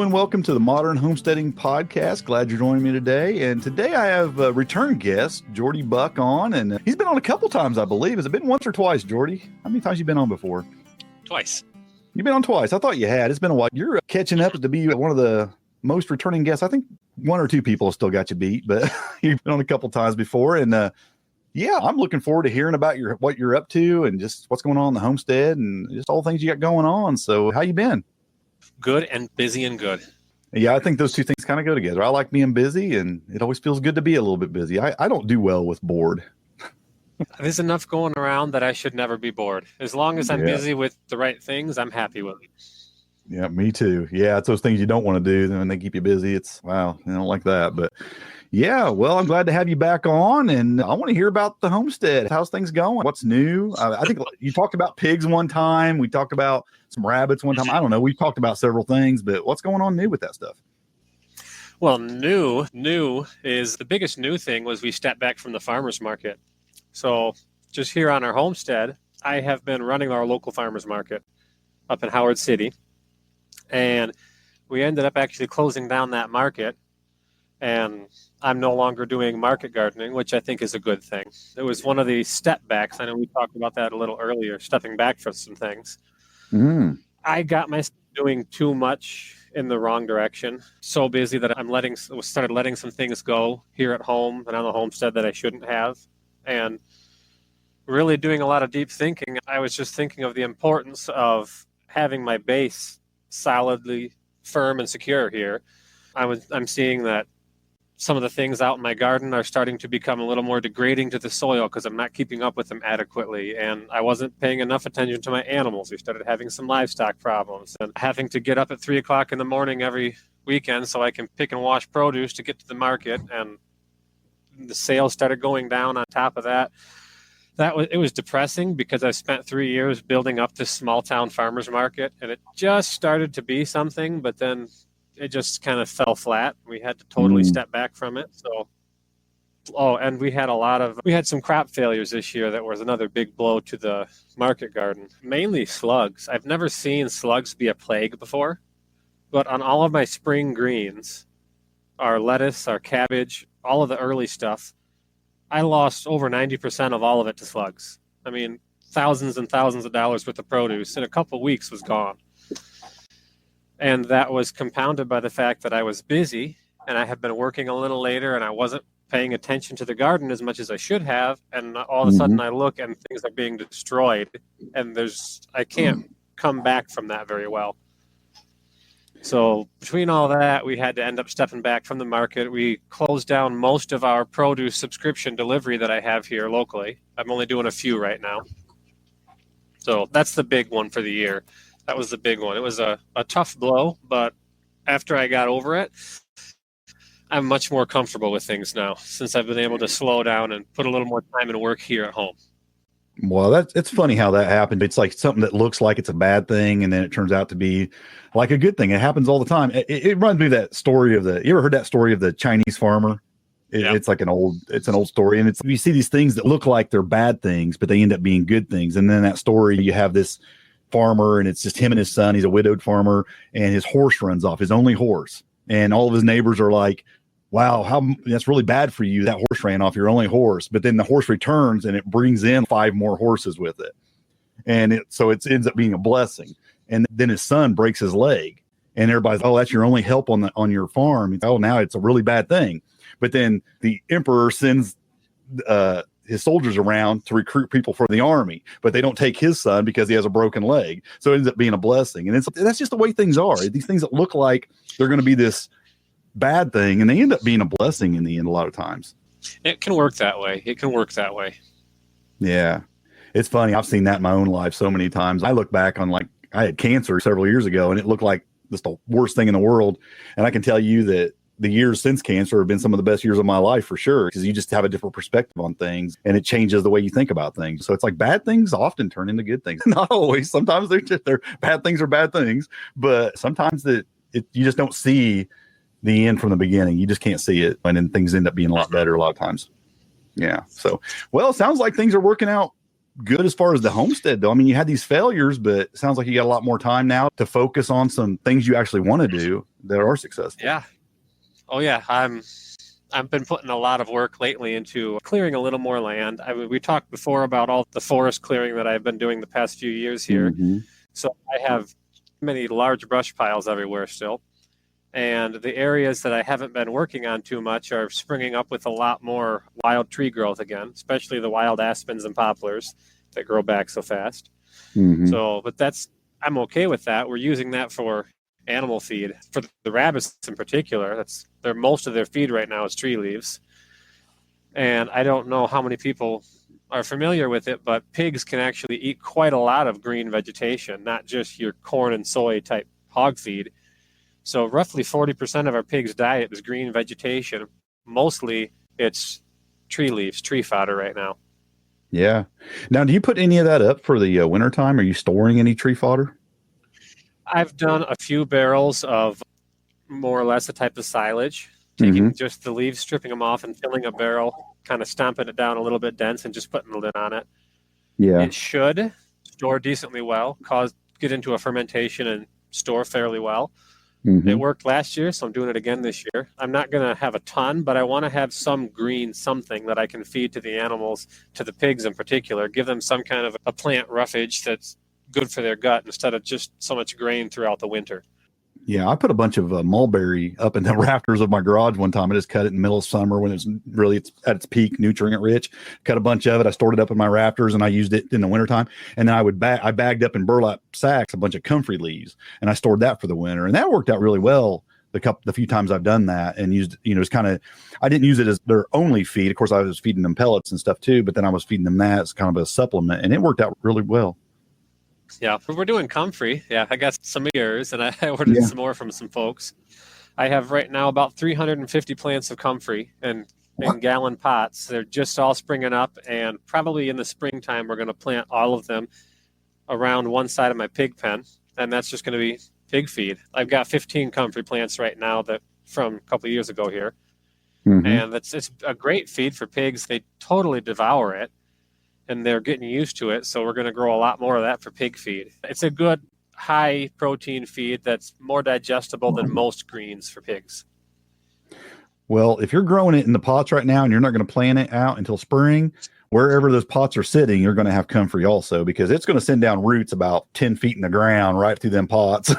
and welcome to the Modern Homesteading Podcast. Glad you're joining me today. And today I have a return guest, Jordy Buck, on. And he's been on a couple times, I believe. Has it been once or twice, Jordy? How many times have you been on before? Twice. You've been on twice. I thought you had. It's been a while. You're catching up to be one of the most returning guests. I think one or two people have still got you beat, but you've been on a couple times before. And yeah, I'm looking forward to hearing about what you're up to and just what's going on in the homestead and just all the things you got going on. So how you been? Good and busy and good. Yeah, I think those two things kind of go together. I like being busy, and it always feels good to be a little bit busy. I don't do well with bored. There's enough going around that I should never be bored. As long as I'm busy with the right things, I'm happy with it. Yeah, me too. Yeah, it's those things you don't want to do, and they keep you busy. It's, wow, I don't like that. But yeah, well, I'm glad to have you back on, and I want to hear about the homestead. How's things going? What's new? I think you talked about pigs one time. We talked about some rabbits one time. I don't know. We've talked about several things, but what's going on new with that stuff? Well, new is the biggest new thing was we stepped back from the farmer's market. So just here on our homestead, I have been running our local farmer's market up in Howard City, and we ended up actually closing down that market. And I'm no longer doing market gardening, which I think is a good thing. It was one of the step backs. I know we talked about that a little earlier, stepping back for some things. I got myself doing too much in the wrong direction. So busy that started letting some things go here at home and on the homestead that I shouldn't have. And really doing a lot of deep thinking. I was just thinking of the importance of having my base solidly firm and secure here. I'm seeing that some of the things out in my garden are starting to become a little more degrading to the soil because I'm not keeping up with them adequately. And I wasn't paying enough attention to my animals. We started having some livestock problems and having to get up at 3 o'clock in the morning every weekend so I can pick and wash produce to get to the market. And the sales started going down on top of that. It was depressing because I spent 3 years building up this small town farmer's market, and it just started to be something, but then it just kind of fell flat. We had to totally step back from it. And we had some crop failures this year that was another big blow to the market garden, mainly slugs. I've never seen slugs be a plague before, but on all of my spring greens, our lettuce, our cabbage, all of the early stuff, I lost over 90% of all of it to slugs. I mean, thousands and thousands of dollars worth of produce in a couple of weeks was gone. And that was compounded by the fact that I was busy and I had been working a little later and I wasn't paying attention to the garden as much as I should have. And all of a sudden I look and things are being destroyed and I can't come back from that very well. So between all that, we had to end up stepping back from the market. We closed down most of our produce subscription delivery that I have here locally. I'm only doing a few right now. So that's the big one for the year. That was the big one. It was a tough blow, but after I got over it, I'm much more comfortable with things now since I've been able to slow down and put a little more time and work here at home. Well, it's funny how that happened. It's like something that looks like it's a bad thing, and then it turns out to be like a good thing. It happens all the time. It reminds me of that story you ever heard that story of the Chinese farmer? It's an old story. And you see these things that look like they're bad things, but they end up being good things. And then that story, you have this farmer and it's just him and his son. He's a widowed farmer and his horse runs off, his only horse. And all of his neighbors are like, wow, that's really bad for you. That horse ran off, your only horse. But then the horse returns and it brings in 5 more horses with it. And so it ends up being a blessing. And then his son breaks his leg and everybody's, oh, that's your only help on your farm. Oh, now it's a really bad thing. But then the emperor sends his soldiers around to recruit people for the army, but they don't take his son because he has a broken leg. So it ends up being a blessing. And that's just the way things are. These things that look like they're going to be this bad thing, and they end up being a blessing in the end a lot of times. It can work that way. Yeah. It's funny. I've seen that in my own life so many times. I look back on, like, I had cancer several years ago, and it looked like just the worst thing in the world. And I can tell you that the years since cancer have been some of the best years of my life for sure, because you just have a different perspective on things and it changes the way you think about things. So it's like bad things often turn into good things. Not always. Sometimes they're bad things are bad things, but sometimes you just don't see the end from the beginning. You just can't see it. And then things end up being a lot better a lot of times. Yeah. So, well, it sounds like things are working out good as far as the homestead, though. I mean, you had these failures, but it sounds like you got a lot more time now to focus on some things you actually want to do that are successful. Yeah. Oh yeah. I've been putting a lot of work lately into clearing a little more land. We talked before about all the forest clearing that I've been doing the past few years here. Mm-hmm. So I have many large brush piles everywhere still. And the areas that I haven't been working on too much are springing up with a lot more wild tree growth again, especially the wild aspens and poplars that grow back so fast. Mm-hmm. So, but I'm okay with that. We're using that for animal feed. For the rabbits in particular, most of their feed right now is tree leaves. And I don't know how many people are familiar with it, but pigs can actually eat quite a lot of green vegetation, not just your corn and soy type hog feed. So roughly 40% of our pigs' diet is green vegetation. Mostly it's tree leaves, tree fodder right now. Yeah. Now, do you put any of that up for the wintertime? Are you storing any tree fodder? I've done a few barrels of more or less a type of silage, taking just the leaves, stripping them off and filling a barrel, kind of stomping it down a little bit dense and just putting the lid on it. Yeah. It should store decently well, get into a fermentation and store fairly well. Mm-hmm. It worked last year, so I'm doing it again this year. I'm not going to have a ton, but I want to have some green something that I can feed to the animals, to the pigs in particular, give them some kind of a plant roughage that's good for their gut instead of just so much grain throughout the winter. Yeah, I put a bunch of mulberry up in the rafters of my garage one time. I just cut it in the middle of summer when it's at its peak, nutrient rich. Cut a bunch of it. I stored it up in my rafters, and I used it in the wintertime. And then I bagged up in burlap sacks a bunch of comfrey leaves, and I stored that for the winter. And that worked out really well the few times I've done that, and used, it's kind of, I didn't use it as their only feed. Of course, I was feeding them pellets and stuff too, but then I was feeding them that as kind of a supplement, and it worked out really well. Yeah, we're doing comfrey. Yeah, I got some of yours, and I ordered some more from some folks. I have right now about 350 plants of comfrey in gallon pots. They're just all springing up, and probably in the springtime we're going to plant all of them around one side of my pig pen, and that's just going to be pig feed. I've got 15 comfrey plants right now that from a couple of years ago here, and it's a great feed for pigs. They totally devour it, and they're getting used to it. So we're going to grow a lot more of that for pig feed. It's a good high protein feed that's more digestible than most greens for pigs. Well, if you're growing it in the pots right now and you're not going to plant it out until spring, wherever those pots are sitting, you're going to have comfrey also, because it's going to send down roots about 10 feet in the ground right through them pots.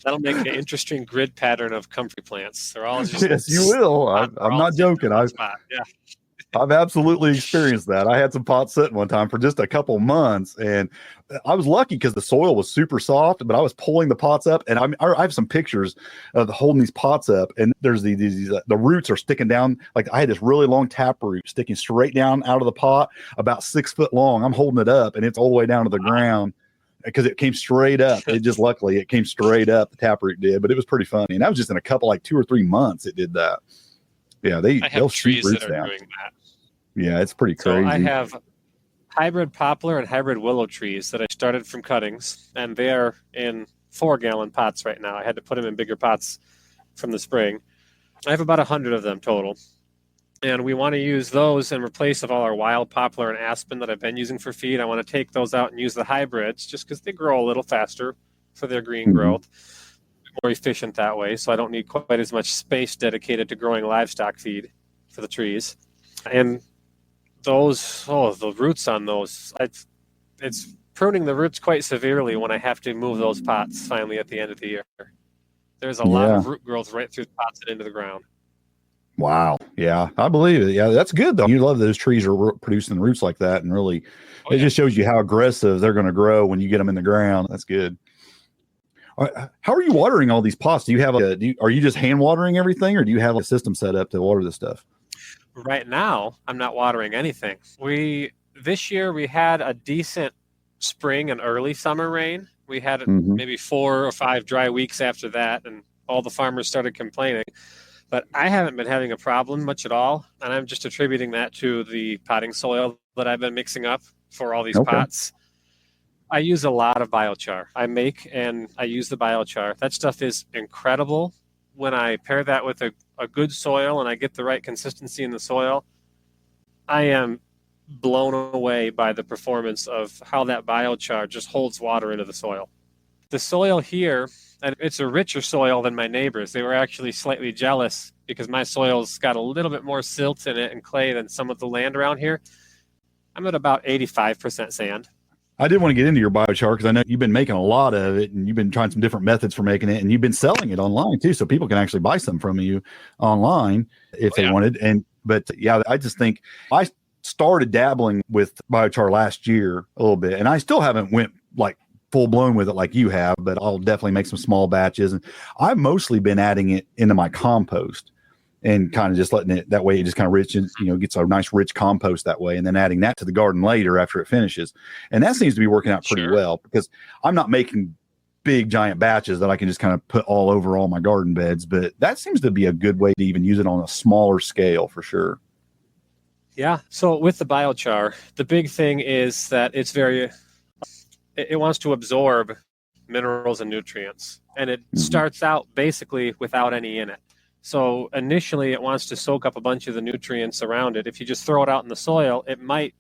That'll make an interesting grid pattern of comfrey plants. They're all just yes, you will. I'm not joking. I've absolutely experienced that. I had some pots sitting one time for just a couple months, and I was lucky because the soil was super soft, but I was pulling the pots up, and I have some pictures of holding these pots up, and there's the roots are sticking down. Like I had this really long taproot sticking straight down out of the pot, about 6 foot long. I'm holding it up, and it's all the way down to the ground because it came straight up. Luckily it came straight up. The taproot did, but it was pretty funny. And that was just in a couple, like 2 or 3 months it did that. Yeah, they'll shoot roots down. Doing that. Yeah, it's pretty crazy. So I have hybrid poplar and hybrid willow trees that I started from cuttings, and they're in 4-gallon pots right now. I had to put them in bigger pots from the spring. I have about 100 of them total. And we want to use those in place of all our wild poplar and aspen that I've been using for feed. I want to take those out and use the hybrids just because they grow a little faster for their green growth. More efficient that way, so I don't need quite as much space dedicated to growing livestock feed for the trees. And the roots on those, it's pruning the roots quite severely when I have to move those pots finally at the end of the year. There's a lot of root growth right through the pots and into the ground. Wow. Yeah, I believe it. Yeah, that's good though. You love those trees are producing roots like that, and really, it just shows you how aggressive they're going to grow when you get them in the ground. That's good. How are you watering all these pots? Do you have are you just hand watering everything, or do you have a system set up to water this stuff? Right now, I'm not watering anything. This year we had a decent spring and early summer rain. We had maybe 4 or 5 dry weeks after that, and all the farmers started complaining. But I haven't been having a problem much at all, and I'm just attributing that to the potting soil that I've been mixing up for all these pots. I use a lot of biochar. I make and I use the biochar. That stuff is incredible. When I pair that with a good soil and I get the right consistency in the soil, I am blown away by the performance of how that biochar just holds water into the soil. The soil here, and it's a richer soil than my neighbors. They were actually slightly jealous because my soil's got a little bit more silt in it and clay than some of the land around here. I'm at about 85% sand. I did want to get into your biochar because I know you've been making a lot of it and you've been trying some different methods for making it, and you've been selling it online too, so people can actually buy some from you online if they wanted. But I just think I started dabbling with biochar last year a little bit, and I still haven't went like full blown with it like you have, but I'll definitely make some small batches. And I've mostly been adding it into my compost and kind of just letting it that way. It just kind of rich, gets a nice rich compost that way, and then adding that to the garden later after it finishes. And that seems to be working out pretty well because I'm not making big giant batches that I can just kind of put all over all my garden beds, but that seems to be a good way to even use it on a smaller scale for sure. Yeah. So with the biochar, the big thing is that it wants to absorb minerals and nutrients, and it starts out basically without any in it. So initially it wants to soak up a bunch of the nutrients around it. If you just throw it out in the soil, it might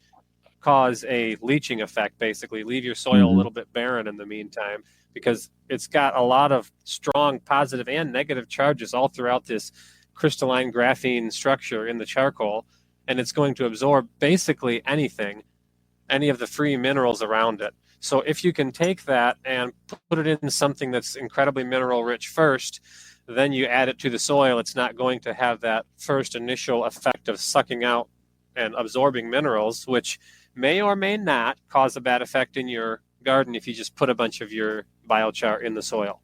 cause a leaching effect, basically leave your soil a little bit barren in the meantime, because it's got a lot of strong positive and negative charges all throughout this crystalline graphene structure in the charcoal. And it's going to absorb basically anything, any of the free minerals around it. So if you can take that and put it in something that's incredibly mineral rich first, then you add it to the soil, it's not going to have that first initial effect of sucking out and absorbing minerals, which may or may not cause a bad effect in your garden if you just put a bunch of your biochar in the soil.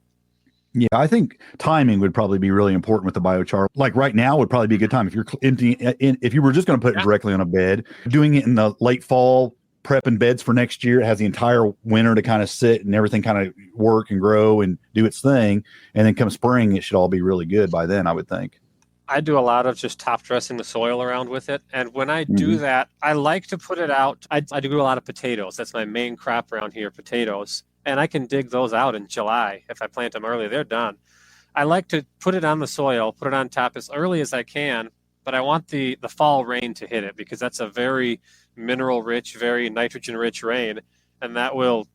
Yeah, I think timing would probably be really important with the biochar. Like right now would probably be a good time if you're emptying, if you were just going to put it directly on a bed, doing it in the late fall, prepping beds for next year. It has the entire winter to kind of sit and everything kind of work and grow and do its thing. And then come spring, it should all be really good by then, I would think. I do a lot of just top dressing the soil around with it. And when I do that, I like to put it out. I do a lot of potatoes. That's my main crop around here, potatoes. And I can dig those out in July. If I plant them early, they're done. I like to put it on the soil, put it on top as early as I can, but I want the fall rain to hit it because that's a very mineral rich, very nitrogen rich rain. And that will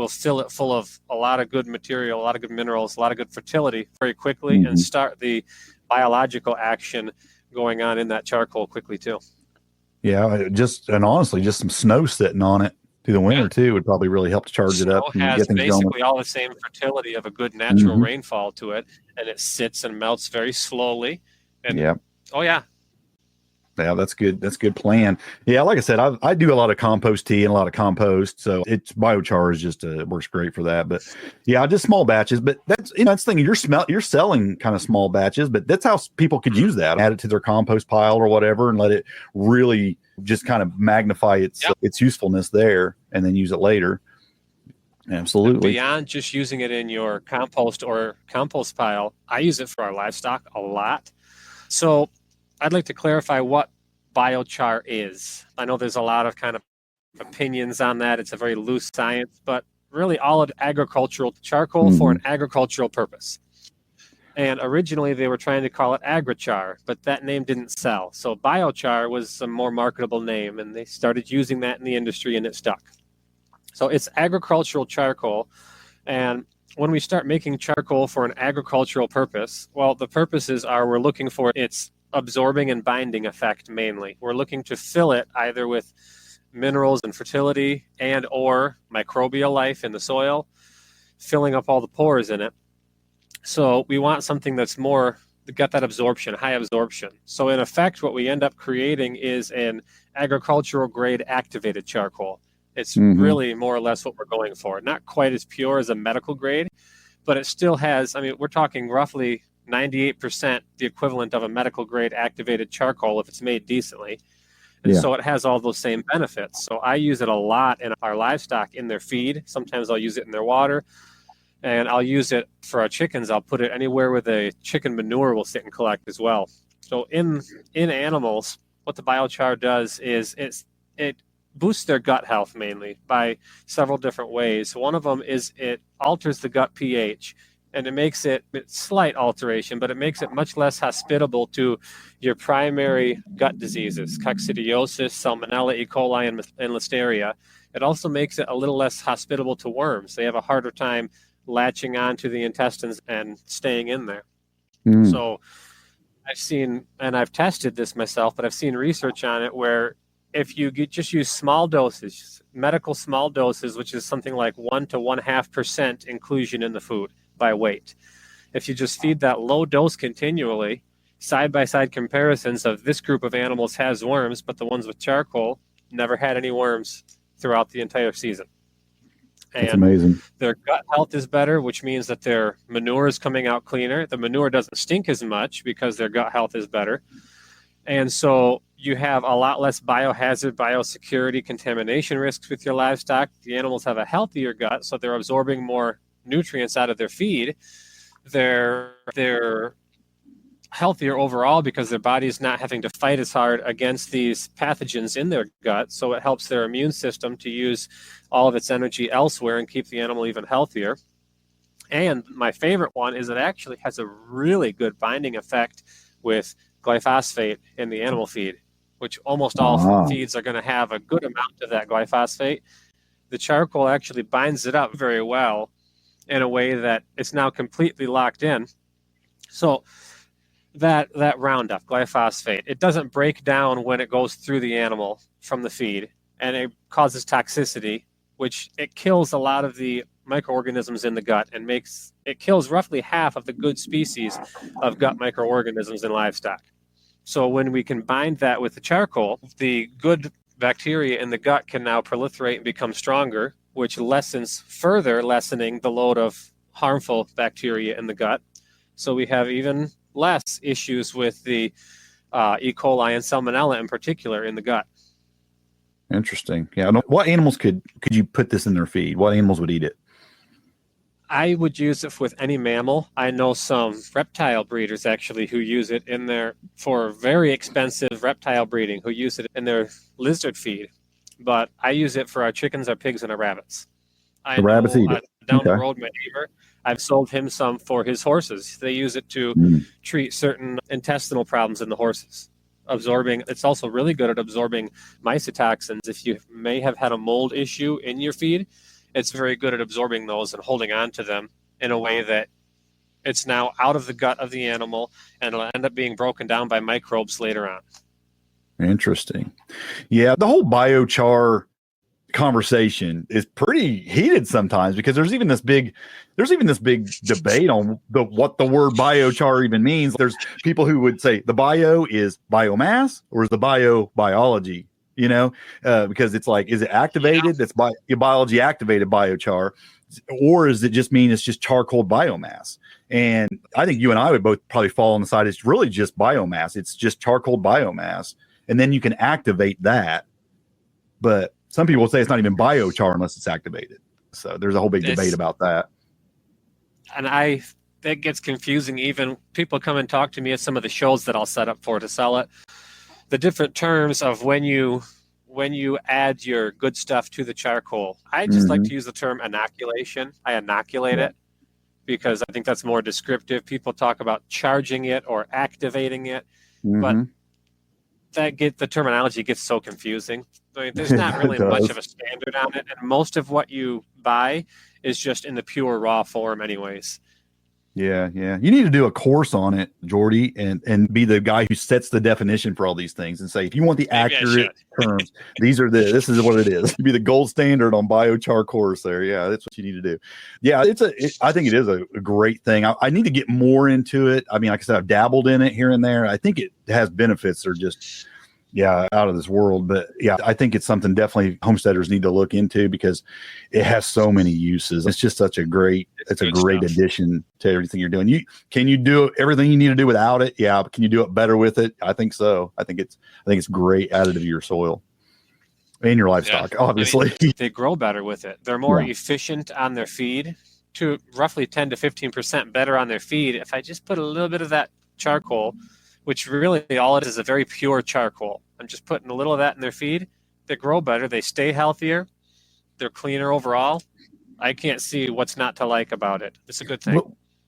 fill it full of a lot of good material, a lot of good minerals, a lot of good fertility very quickly and start the biological action going on in that charcoal quickly too. Yeah, and honestly, just some snow sitting on it through the winter too would probably really help to charge it up. Snow has basically all the same fertility of a good natural rainfall to it, and it sits and melts very slowly. And yeah, that's good. That's a good plan. Yeah, like I said, I do a lot of compost tea and a lot of compost, so it's biochar is just works great for that. But yeah, just small batches. But that's that's the thing. You're selling kind of small batches, but that's how people could use that. Add it to their compost pile or whatever, and let it really just kind of magnify its usefulness there, and then use it later. Absolutely. And beyond just using it in your compost or compost pile, I use it for our livestock a lot. So I'd like to clarify what biochar is. I know there's a lot of kind of opinions on that. It's a very loose science, but really all of agricultural charcoal for an agricultural purpose. And originally they were trying to call it agrichar, but that name didn't sell. So biochar was a more marketable name, and they started using that in the industry and it stuck. So it's agricultural charcoal. And when we start making charcoal for an agricultural purpose, well, the purposes are we're looking for its absorbing and binding effect mainly. We're looking to fill it either with minerals and fertility and or microbial life in the soil, filling up all the pores in it. So we want something that's got that absorption, high absorption. So in effect, what we end up creating is an agricultural grade activated charcoal. It's really more or less what we're going for. Not quite as pure as a medical grade, but it still has, we're talking roughly 98% the equivalent of a medical grade activated charcoal if it's made decently. And so it has all those same benefits. So I use it a lot in our livestock in their feed. Sometimes I'll use it in their water, and I'll use it for our chickens. I'll put it anywhere where the chicken manure will sit and collect as well. So in animals, what the biochar does is it boosts their gut health mainly by several different ways. One of them is it alters the gut pH. and it makes it slight alteration, but it makes it much less hospitable to your primary gut diseases, coccidiosis, salmonella, E. coli, and listeria. It also makes it a little less hospitable to worms. They have a harder time latching onto the intestines and staying in there. So I've seen, and I've tested this myself, but I've seen research on it where if you just use small doses, medical small doses, which is something like 1 to 1.5% inclusion in the food by weight. If you just feed that low dose continually, side-by-side comparisons of this group of animals has worms, but the ones with charcoal never had any worms throughout the entire season. And that's amazing. Their gut health is better, which means that their manure is coming out cleaner. The manure doesn't stink as much because their gut health is better. And so you have a lot less biohazard, biosecurity, contamination risks with your livestock. The animals have a healthier gut, so they're absorbing more nutrients out of their feed. They're healthier overall because their body's not having to fight as hard against these pathogens in their gut. So it helps their immune system to use all of its energy elsewhere and keep the animal even healthier. And my favorite one is it actually has a really good binding effect with glyphosate in the animal feed, which almost all feeds are going to have a good amount of that glyphosate. The charcoal actually binds it up very well in a way that it's now completely locked in. So that Roundup, glyphosate, it doesn't break down when it goes through the animal from the feed, and it causes toxicity, which it kills a lot of the microorganisms in the gut and it kills roughly half of the good species of gut microorganisms in livestock. So when we combine that with the charcoal, the good bacteria in the gut can now proliferate and become stronger, which further lessening the load of harmful bacteria in the gut. So we have even less issues with the E. coli and salmonella in particular in the gut. Interesting. Yeah. What animals could you put this in their feed? What animals would eat it? I would use it with any mammal. I know some reptile breeders actually who use it in for very expensive reptile breeding, who use it in their lizard feed. But I use it for our chickens, our pigs, and our rabbits. Rabbits eat it. Down the road, my neighbor, I've sold him some for his horses. They use it to treat certain intestinal problems in the horses. It's also really good at absorbing mycotoxins. If you may have had a mold issue in your feed, it's very good at absorbing those and holding on to them in a way that it's now out of the gut of the animal, and it'll end up being broken down by microbes later on. Interesting. Yeah, the whole biochar conversation is pretty heated sometimes because there's even this big debate on what the word biochar even means. There's people who would say the bio is biomass or is the biology, because it's like, is it activated? That's biology activated biochar, or is it just mean it's just charcoal biomass? And I think you and I would both probably fall on the side. It's really just biomass. It's just charcoal biomass. And then you can activate that. But some people say it's not even biochar unless it's activated. So there's a whole big debate about that. And that gets confusing. Even people come and talk to me at some of the shows that I'll set up to sell it. The different terms of when you add your good stuff to the charcoal. I just like to use the term inoculation. I inoculate it because I think that's more descriptive. People talk about charging it or activating it, but the terminology gets so confusing. I mean, there's not really much of a standard on it, and most of what you buy is just in the pure raw form anyways. Yeah. You need to do a course on it, Jordy, and be the guy who sets the definition for all these things and say, if you want the accurate terms, this is what it is. Be the gold standard on biochar course there. Yeah, that's what you need to do. Yeah, I think it is a great thing. I need to get more into it. I mean, like I said, I've dabbled in it here and there. I think it has benefits that are just out of this world. But yeah, I think it's something definitely homesteaders need to look into because it has so many uses. It's just such a great addition to everything you're doing. Can you do everything you need to do without it? Yeah, but can you do it better with it? I think so. I think it's great additive to your soil and your livestock, obviously. I mean, they grow better with it. They're more efficient on their feed, to roughly 10 to 15% better on their feed. If I just put a little bit of that charcoal, which really all it is a very pure charcoal. I'm just putting a little of that in their feed. They grow better. They stay healthier. They're cleaner overall. I can't see what's not to like about it. It's a good thing.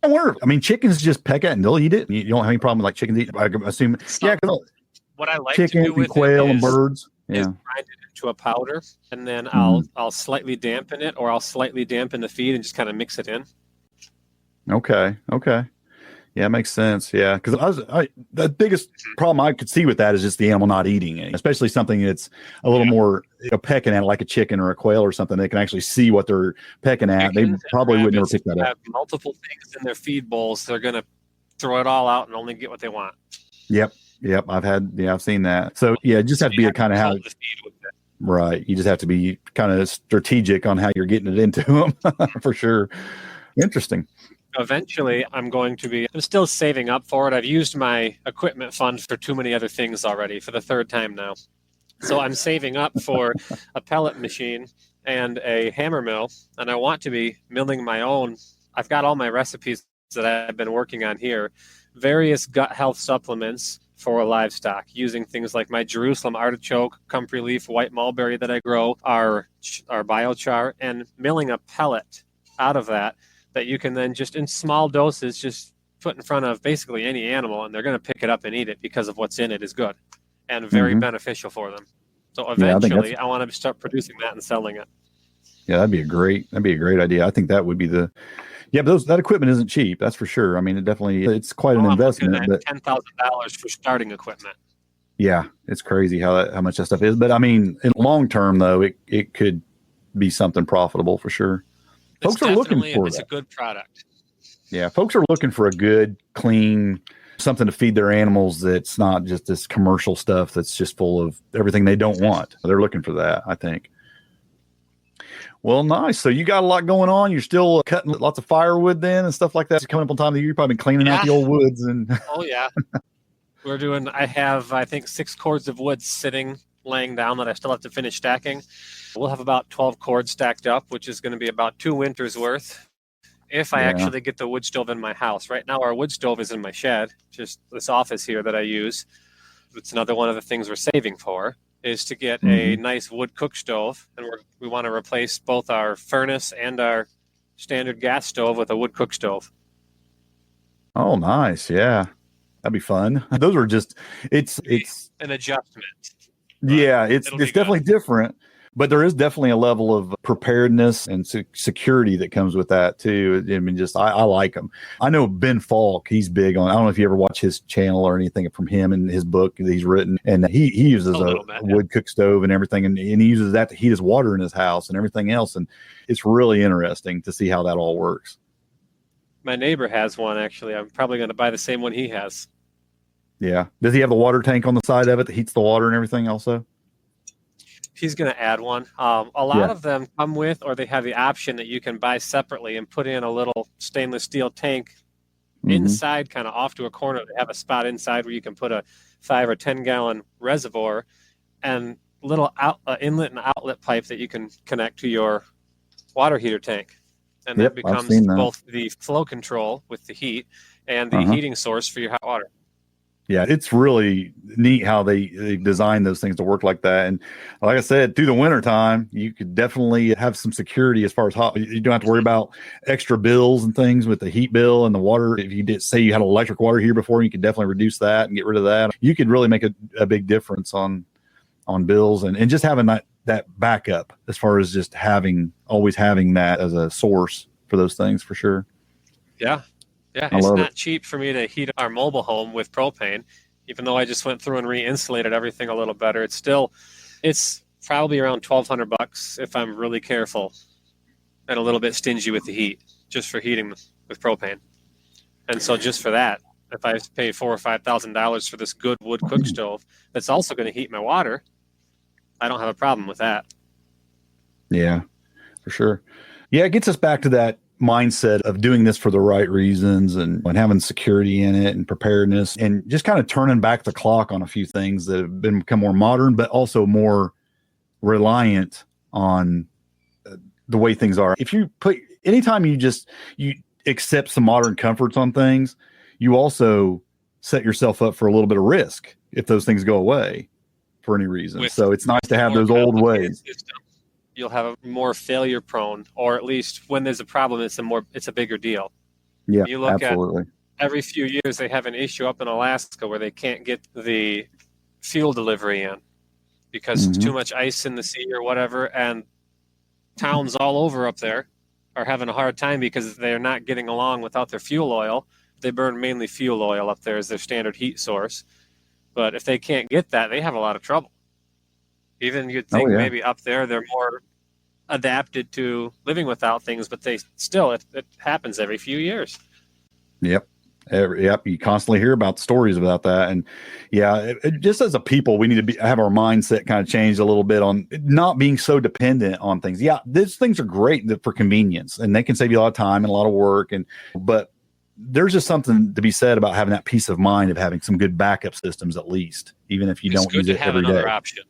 I wonder. I mean, chickens just peck at it and they'll eat it. You don't have any problem with like chickens eat. I assume. So, Yeah, 'cause what I like to chickens do and with quail it and is birds. is Yeah. grind it into a powder, and then Mhm. I'll slightly dampen it, or I'll slightly dampen the feed and just kind of mix it in. Okay. Okay. Yeah, it makes sense. Yeah, because the biggest problem I could see with that is just the animal not eating it, especially something that's a little more pecking at it, like a chicken or a quail or something. They can actually see what they're pecking at. They Chickens and probably would never rabbits pick that up. have multiple things in their feed bowls. They're gonna throw it all out and only get what they want. Yep. Yep. I've seen that. So yeah, it just have to be a kind of how. Hold the feed with it. Right. You just have to be kind of strategic on how you're getting it into them for sure. Interesting. Eventually, I'm still saving up for it. I've used my equipment fund for too many other things already for the third time now. So I'm saving up for a pellet machine and a hammer mill, and I want to be milling my own. I've got all my recipes that I've been working on here, various gut health supplements for livestock, using things like my Jerusalem artichoke, comfrey leaf, white mulberry that I grow, our biochar, and milling a pellet out of that you can then just in small doses just put in front of basically any animal, and they're going to pick it up and eat it because of what's in it is good and very beneficial for them. So eventually I want to start producing that and selling it. Yeah, that'd be a great idea. I think that would be but that equipment isn't cheap. That's for sure. I mean, it's quite an investment. I'm looking at $10,000 for starting equipment. Yeah, it's crazy how much that stuff is. But I mean, in long term though, it could be something profitable for sure. Folks are looking for it's a good product. Yeah, folks are looking for a good, clean, something to feed their animals that's not just this commercial stuff that's just full of everything they don't want. They're looking for that, I think. Well, nice. So you got a lot going on. You're still cutting lots of firewood then and stuff like that. It's coming up on time of the year. You've probably been cleaning out the old woods. Oh, yeah. I have, I think, 6 cords of wood laying down that I still have to finish stacking. We'll have about 12 cords stacked up, which is going to be about 2 winters worth if I actually get the wood stove in my house. Right now, our wood stove is in my shed, just this office here that I use. It's another one of the things we're saving for is to get a nice wood cook stove. And we want to replace both our furnace and our standard gas stove with a wood cook stove. Oh, nice. Yeah, that'd be fun. Those are just, it's an adjustment. Yeah, it's definitely different, but there is definitely a level of preparedness and security that comes with that too. I mean, I like him. I know Ben Falk, he's big on, I don't know if you ever watch his channel or anything from him and his book that he's written. And he uses a wood cook stove and everything. And he uses that to heat his water in his house and everything else. And it's really interesting to see how that all works. My neighbor has one, actually. I'm probably going to buy the same one he has. Yeah. Does he have the water tank on the side of it that heats the water and everything also? He's going to add one. A lot of them come with, or they have the option that you can buy separately and put in a little stainless steel tank inside, kind of off to a corner. They have a spot inside where you can put a 5 or 10 gallon reservoir and little inlet and outlet pipe that you can connect to your water heater tank. And that becomes both the flow control with the heat and the heating source for your hot water. Yeah, it's really neat how they design those things to work like that. And like I said, through the winter time, you could definitely have some security as far as hot. You don't have to worry about extra bills and things with the heat bill and the water. If you did say you had electric water here before, you could definitely reduce that and get rid of that. You could really make a big difference on bills and just having that backup as far as just always having that as a source for those things for sure. Yeah. Yeah, it's not cheap for me to heat our mobile home with propane, even though I just went through and re-insulated everything a little better. It's probably around $1,200 if I'm really careful and a little bit stingy with the heat, just for heating with propane. And so just for that, if I pay $4,000 or $5,000 for this good wood cook stove that's also going to heat my water, I don't have a problem with that. Yeah, for sure. Yeah, it gets us back to that mindset of doing this for the right reasons and having security in it and preparedness and just kind of turning back the clock on a few things that have become more modern, but also more reliant on the way things are. If you anytime you accept some modern comforts on things, you also set yourself up for a little bit of risk if those things go away for any reason. So it's nice to have those old ways. You'll have a more failure prone, or at least when there's a problem, it's a bigger deal. Yeah, You look at absolutely. every few years they have an issue up in Alaska where they can't get the fuel delivery in because it's Hmm. too much ice in the sea or whatever, and towns all over up there are having a hard time because they're not getting along without their fuel oil. They burn mainly fuel oil up there as their standard heat source. But if they can't get that, they have a lot of trouble. Even you'd Oh think yeah. maybe up there they're more adapted to living without things, but they still, it happens every few years. Yep. Yep. You constantly hear about stories about that. And yeah, just as a people, we need to have our mindset kind of changed a little bit on not being so dependent on things. Yeah, these things are great for convenience and they can save you a lot of time and a lot of work. But there's just something to be said about having that peace of mind of having some good backup systems, at least, even if you It's don't good use to it have every another day. option.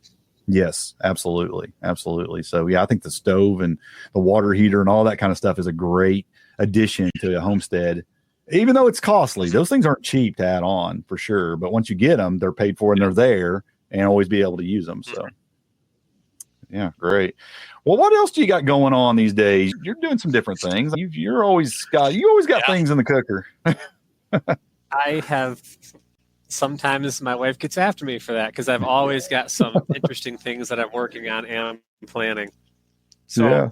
Yes, absolutely. Absolutely. So yeah, I think the stove and the water heater and all that kind of stuff is a great addition to a homestead. Even though it's costly, those things aren't cheap to add on for sure. But once you get them, they're paid for and they're there and always be able to use them. So yeah, great. Well, what else do you got going on these days? You're doing some different things. You always got Yeah, things in the cooker. I have. Sometimes my wife gets after me for that because I've always got some interesting things that I'm working on and planning. So Yeah.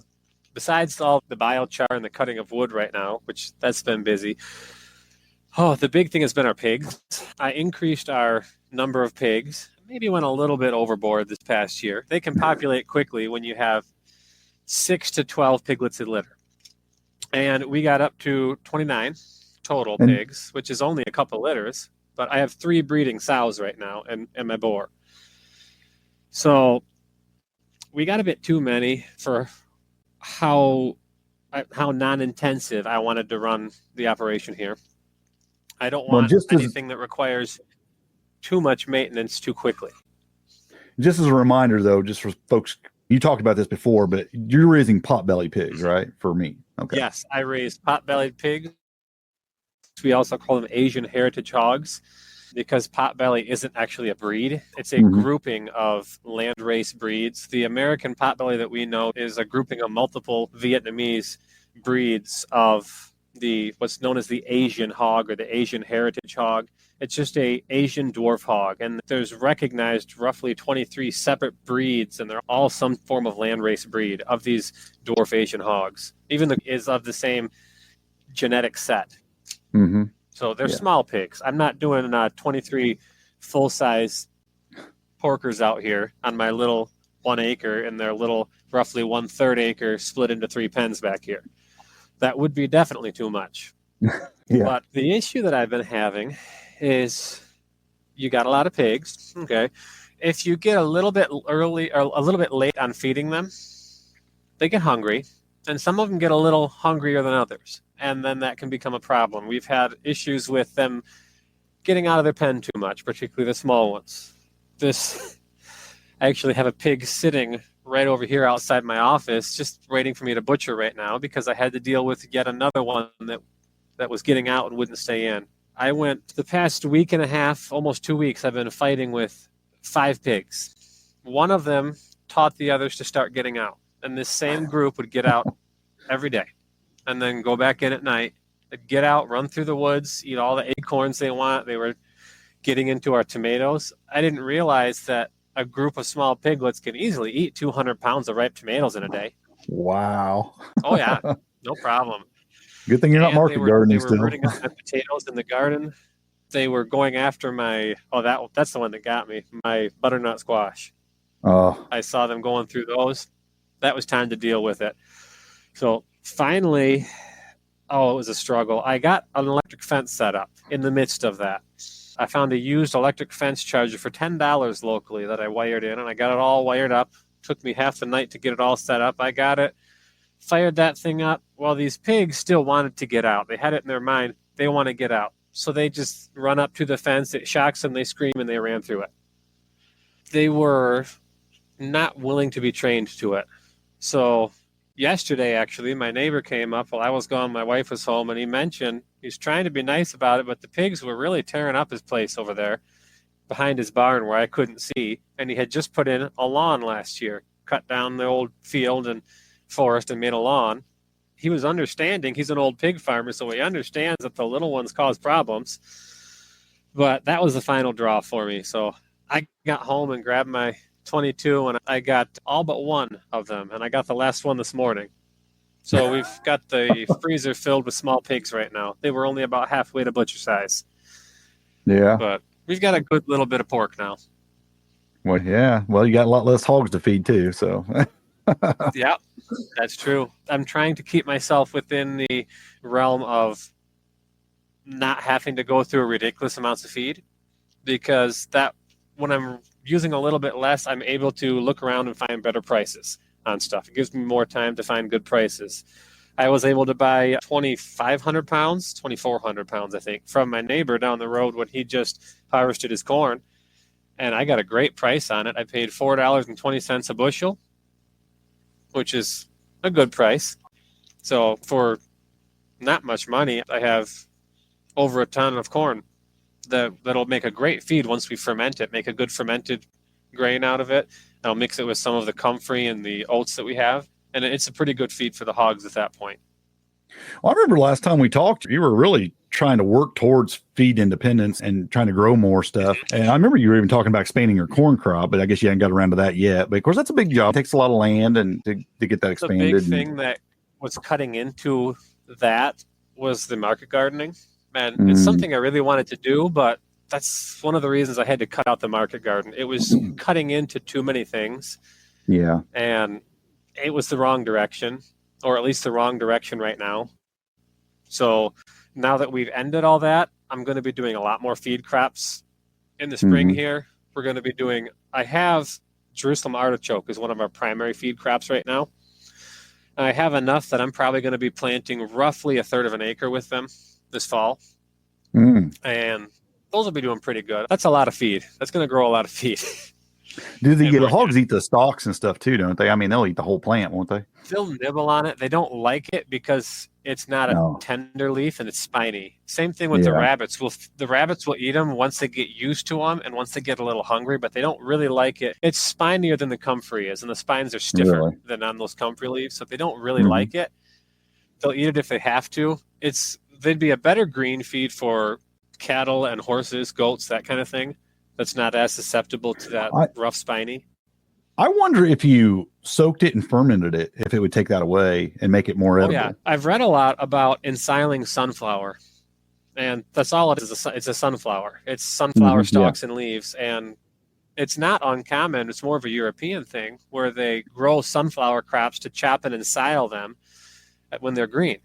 besides all the biochar and the cutting of wood right now, which that's been busy. Oh, the big thing has been our pigs. I increased our number of pigs. Maybe went a little bit overboard this past year. They can populate quickly when you have 6 to 12 piglets a litter. And we got up to 29 total And pigs, which is only a couple litters. But I have 3 breeding sows right now and my boar. So we got a bit too many for how non-intensive I wanted to run the operation here. I don't well, want anything that requires too much maintenance too quickly. just as a reminder, though, just for folks, you talked about this before, but you're raising potbelly pigs, right? For meat. Okay. Yes, I raise pot-bellied pigs. We also call them Asian heritage hogs because potbelly isn't actually a breed. It's a grouping of landrace breeds. The American potbelly that we know is a grouping of multiple Vietnamese breeds of what's known as the Asian hog or the Asian heritage hog. It's just a Asian dwarf hog, and there's recognized roughly 23 separate breeds, and they're all some form of landrace breed of these dwarf Asian hogs. Even is of the same genetic set. Mm-hmm. So they're small pigs. I'm not doing 23 full-size porkers out here on my little 1 acre and their little roughly 1/3 acre split into 3 pens back here. That would be definitely too much. Yeah. But the issue that I've been having is you got a lot of pigs. Okay. If you get a little bit early or a little bit late on feeding them, they get hungry. And some of them get a little hungrier than others. And then that can become a problem. We've had issues with them getting out of their pen too much, particularly the small ones. I actually have a pig sitting right over here outside my office, just waiting for me to butcher right now because I had to deal with yet another one that was getting out and wouldn't stay in. I went the past week and a half, almost 2 weeks, I've been fighting with 5 pigs. One of them taught the others to start getting out. And this same group would get out every day and then go back in at night. They'd get out, run through the woods, eat all the acorns they want. They were getting into our tomatoes. I didn't realize that a group of small piglets can easily eat 200 pounds of ripe tomatoes in a day. Wow. Oh, yeah. No problem. Good thing you're not market gardening still. They were rooting up my potatoes in the garden. They were going after that's the one that got me, my butternut squash. Oh. I saw them going through those. That was time to deal with it. So finally, it was a struggle. I got an electric fence set up in the midst of that. I found a used electric fence charger for $10 locally that I wired in, and I got it all wired up. Took me half the night to get it all set up. I got it, fired that thing up. Well, these pigs still wanted to get out. They had it in their mind. They want to get out. So they just run up to the fence. It shocks them. They scream, and they ran through it. They were not willing to be trained to it. So yesterday, actually, my neighbor came up while I was gone. My wife was home, and he mentioned he's trying to be nice about it, but the pigs were really tearing up his place over there behind his barn where I couldn't see. And he had just put in a lawn last year, cut down the old field and forest and made a lawn. he was understanding. He's an old pig farmer, so he understands that the little ones cause problems. But that was the final draw for me. So I got home and grabbed my 22, and I got all but one of them, and I got the last one this morning. So we've got the freezer filled with small pigs right now. They were only about halfway to butcher size. Yeah. But we've got a good little bit of pork now. Well, yeah. Well, you got a lot less hogs to feed too, so. Yeah, that's true. I'm trying to keep myself within the realm of not having to go through ridiculous amounts of feed, because that when I'm using a little bit less, I'm able to look around and find better prices on stuff. It gives me more time to find good prices. I was able to buy 2,400 pounds, I think, from my neighbor down the road when he just harvested his corn. And I got a great price on it. I paid $4.20 a bushel, which is a good price. So for not much money, I have over a ton of corn that'll make a great feed once we ferment it, make a good fermented grain out of it. I'll mix it with some of the comfrey and the oats that we have, and it's a pretty good feed for the hogs at that point. Well, I remember last time we talked, you were really trying to work towards feed independence and trying to grow more stuff. And I remember you were even talking about expanding your corn crop, but I guess you hadn't got around to that yet. But of course, that's a big job. It takes a lot of land and to get that expanded. The big thing that was cutting into that was the market gardening. And it's something I really wanted to do, but that's one of the reasons I had to cut out the market garden. It was cutting into too many things. Yeah. And it was the wrong direction, or at least the wrong direction right now. So now that we've ended all that, I'm going to be doing a lot more feed crops in the spring here. We're going to be doing, I have Jerusalem artichoke is one of our primary feed crops right now. And I have enough that I'm probably going to be planting roughly a third of an acre with them this fall. And those will be doing pretty good. That's a lot of feed. That's going to grow a lot of feed. Do the hogs eat the stalks and stuff too, don't they? I mean, they'll eat the whole plant, won't they? They'll nibble on it. They don't like it because it's not a tender leaf and it's spiny. Same thing with the rabbits. The rabbits will eat them once they get used to them and once they get a little hungry, but they don't really like it. It's spinier than the comfrey is, and the spines are stiffer than on those comfrey leaves, so they don't really like it. They'll eat it if they have to. They'd be a better green feed for cattle and horses, goats, that kind of thing. That's not as susceptible to that rough spiny. I wonder if you soaked it and fermented it, if it would take that away and make it more edible. Yeah, I've read a lot about ensiling sunflower, and that's all it is. It's a sunflower. It's sunflower stalks and leaves, and it's not uncommon. It's more of a European thing where they grow sunflower crops to chop and ensile them when they're green.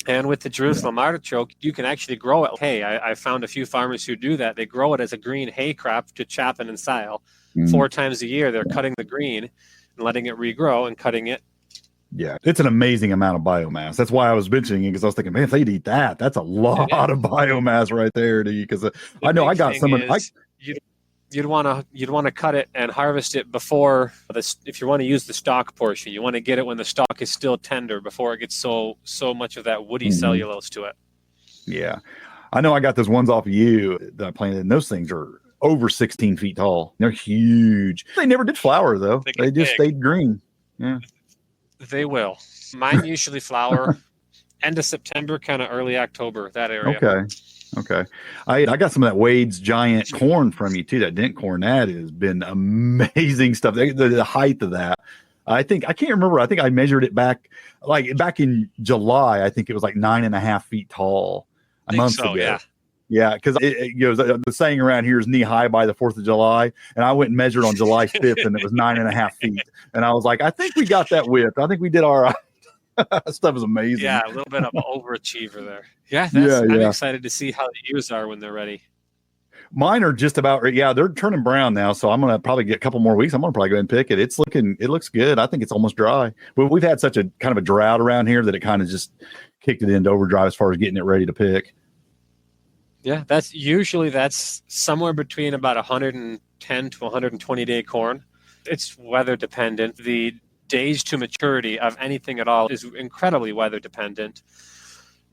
And with the Jerusalem artichoke, you can actually grow it. Hey, I found a few farmers who do that. They grow it as a green hay crop to chop and ensile. 4 times a year, they're cutting the green and letting it regrow and cutting it. Yeah, it's an amazing amount of biomass. That's why I was mentioning it, because I was thinking, man, if they'd eat that, that's a lot of biomass right there. Because I know I got some of You'd want to cut it and harvest it before this. If you want to use the stalk portion, you want to get it when the stalk is still tender before it gets so much of that woody cellulose to it. Yeah, I know I got those ones off of you that I planted, and those things are over 16 feet tall. They're huge. They never did flower though. They just stayed green. Yeah, they will. Mine usually flower end of September, kind of early October, that area. Okay. I got some of that Wade's giant corn from you too. That dent corn, that has been amazing stuff. The height of that, I can't remember. I think I measured it back in July. I think it was like 9.5 feet tall months ago. Yeah, because the saying around here is knee high by the 4th of July, and I went and measured on July 5th, and it was 9.5 feet. And I was like, I think we got that width. I think we did all right. That stuff is amazing. Yeah, a little bit of an overachiever there. I'm excited to see how the ears are when they're ready. Mine are just about ready. Yeah, they're turning brown now, so I'm gonna probably get a couple more weeks. I'm gonna probably go ahead and pick it. It looks good. I think it's almost dry. But we've had such a kind of a drought around here that it kind of just kicked it into overdrive as far as getting it ready to pick. Yeah, that's somewhere between about 110 to 120 day corn. It's weather dependent. The days to maturity of anything at all is incredibly weather dependent,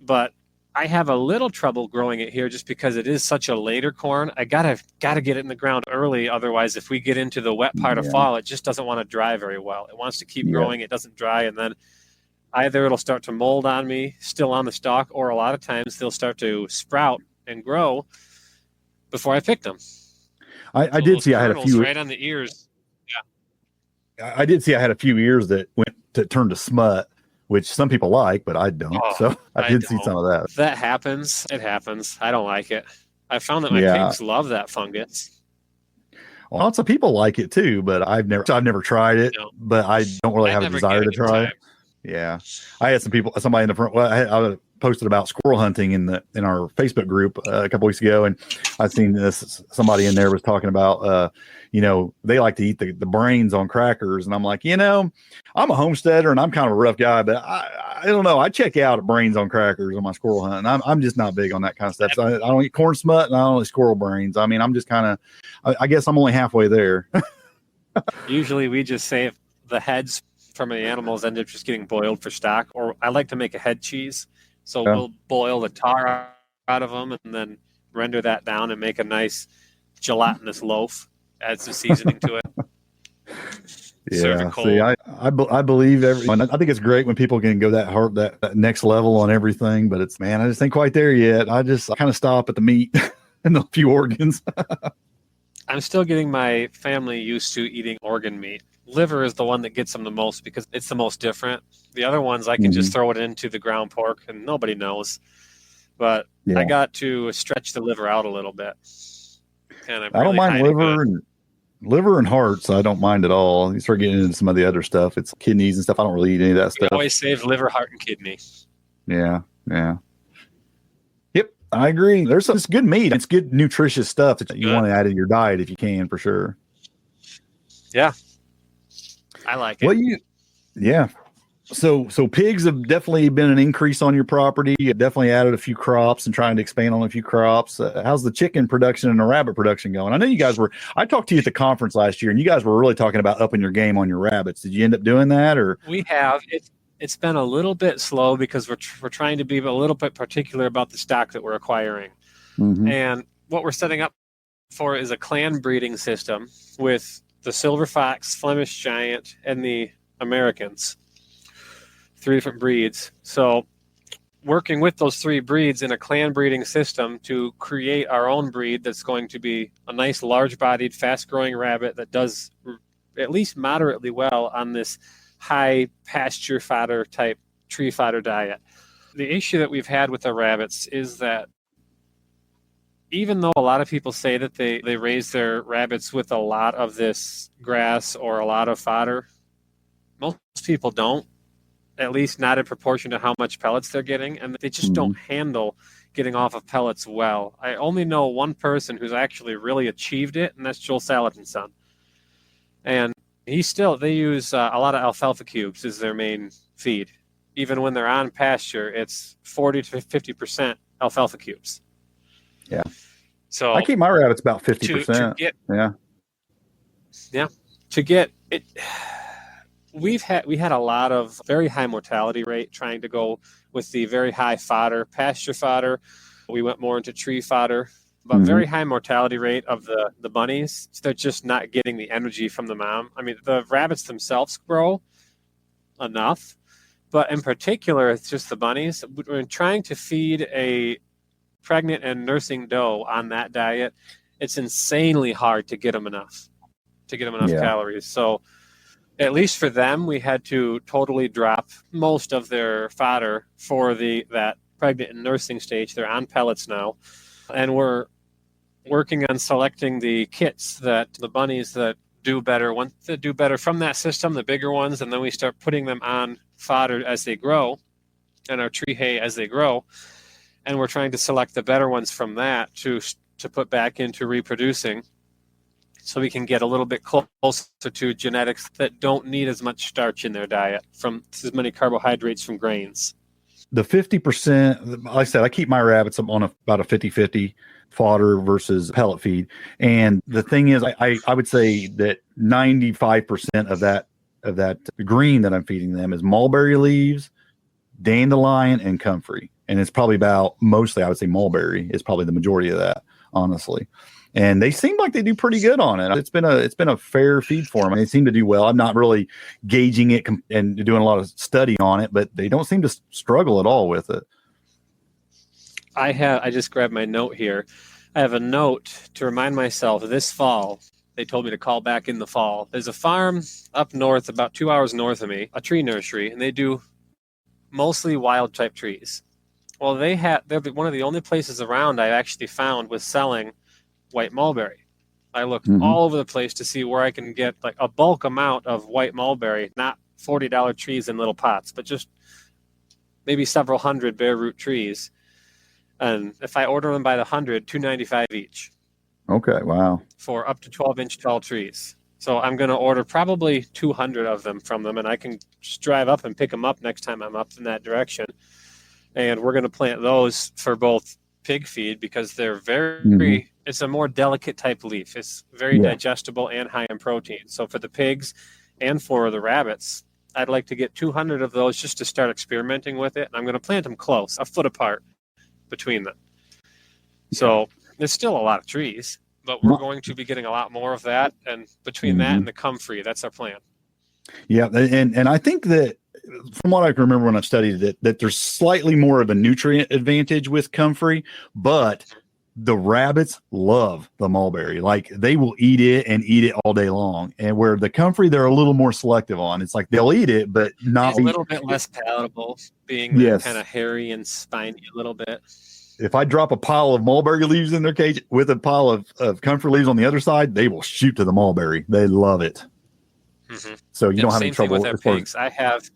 but I have a little trouble growing it here just because it is such a later corn. I gotta get it in the ground early, otherwise if we get into the wet part of fall, it just doesn't want to dry very well. It wants to keep growing, it doesn't dry, and then either it'll start to mold on me still on the stalk, or a lot of times they'll start to sprout and grow before I pick them. I did see I had a few right on the ears. I did see I had a few ears that turned to smut, which some people like, but I don't. So I did see some of that. That happens. It happens. I don't like it. I found that my pigs love that fungus. Well, lots of people like it too, but I've never tried it. No. But I don't really have a desire to try it. Yeah, I had somebody in the front. Well, I posted about squirrel hunting in our Facebook group a couple weeks ago, and I seen this. Somebody in there was talking about, they like to eat the brains on crackers, and I'm like, I'm a homesteader and I'm kind of a rough guy, but I don't know. I check out at brains on crackers on my squirrel hunt, and I'm just not big on that kind of stuff. So I don't eat corn smut, and I don't eat squirrel brains. I mean, I'm just kind of, I guess I'm only halfway there. Usually, we just save the heads from the animals, end up just getting boiled for stock, or I like to make a head cheese. So we'll boil the tar out of them and then render that down and make a nice gelatinous loaf. Add some seasoning to it. Yeah, see, I believe everyone. I think it's great when people can go that next level on everything. But I just ain't quite there yet. I kind of stop at the meat and the few organs. I'm still getting my family used to eating organ meat. Liver is the one that gets them the most because it's the most different. The other ones, I can just throw it into the ground pork and nobody knows. But I got to stretch the liver out a little bit. And I don't mind liver and hearts. I don't mind at all. You start getting into some of the other stuff. It's kidneys and stuff. I don't really eat any of that stuff. Always save liver, heart, and kidney. Yeah. Yep, I agree. There's some good meat. It's good, nutritious stuff that you want to add in your diet if you can, for sure. Yeah. I like it. Well, So pigs have definitely been an increase on your property. You definitely added a few crops and trying to expand on a few crops. How's the chicken production and the rabbit production going? I know I talked to you at the conference last year, and you guys were really talking about upping your game on your rabbits. Did you end up doing that, or? We have. It's been a little bit slow because we're trying to be a little bit particular about the stock that we're acquiring. Mm-hmm. And what we're setting up for is a clan breeding system with the Silver Fox, Flemish Giant, and the Americans. 3 different breeds. So working with those 3 breeds in a clan breeding system to create our own breed that's going to be a nice large-bodied, fast-growing rabbit that does at least moderately well on this high pasture fodder type tree fodder diet. The issue that we've had with the rabbits is that even though a lot of people say that they raise their rabbits with a lot of this grass or a lot of fodder, most people don't, at least not in proportion to how much pellets they're getting, and they just don't handle getting off of pellets well. I only know one person who's actually really achieved it, and that's Joel Salatin's son. And they use a lot of alfalfa cubes as their main feed. Even when they're on pasture, it's 40 to 50% alfalfa cubes. Yeah. So I keep my rabbits about 50%. To get it, we had a lot of very high mortality rate trying to go with the very high fodder, pasture fodder. We went more into tree fodder, but very high mortality rate of the bunnies. So they're just not getting the energy from the mom. I mean, the rabbits themselves grow enough, but in particular, it's just the bunnies. We're trying to feed a pregnant and nursing doe on that diet. It's insanely hard to get them enough calories. So at least for them, we had to totally drop most of their fodder for that pregnant and nursing stage. They're on pellets now, and we're working on selecting the kits that the bunnies that do better from that system, the bigger ones, and then we start putting them on fodder as they grow and our tree hay as they grow. And we're trying to select the better ones from that to put back into reproducing so we can get a little bit closer to genetics that don't need as much starch in their diet, from as many carbohydrates from grains. The 50%, like I said, I keep my rabbits on about a 50-50 fodder versus pellet feed. And the thing is, I would say that 95% of that green that I'm feeding them is mulberry leaves, dandelion, and comfrey. And it's probably mostly, I would say mulberry is probably the majority of that, honestly. and they seem like they do pretty good on it. It's been a fair feed for them. They seem to do well. I'm not really gauging it and doing a lot of study on it, but they don't seem to struggle at all with it. I just grabbed my note here. I have a note to remind myself this fall. They told me to call back in the fall. There's a farm up north, about 2 hours north of me, a tree nursery, and they do mostly wild type trees. Well, they're one of the only places around I actually found was selling white mulberry. I looked all over the place to see where I can get like a bulk amount of white mulberry, not $40 trees in little pots, but just maybe several hundred bare root trees. And if I order them by the 100, $2.95 each. Okay, wow. For up to 12-inch tall trees. So I'm going to order probably 200 of them from them, and I can just drive up and pick them up next time I'm up in that direction. And we're going to plant those for both pig feed because they're very, it's a more delicate type leaf. It's very digestible and high in protein. So for the pigs and for the rabbits, I'd like to get 200 of those just to start experimenting with it. And I'm going to plant them close, a foot apart between them. So there's still a lot of trees, but we're going to be getting a lot more of that. And between that and the comfrey, that's our plan. Yeah. And I think that from what I can remember when I studied it, that there's slightly more of a nutrient advantage with comfrey, but the rabbits love the mulberry. Like they will eat it all day long. And where the comfrey, they're a little more selective on. It's like they'll eat it, but not it's a little bit less palatable, being kind of hairy and spiny a little bit. If I drop a pile of mulberry leaves in their cage with a pile of comfrey leaves on the other side, they will shoot to the mulberry. They love it. So you don't have any trouble with our pigs. I have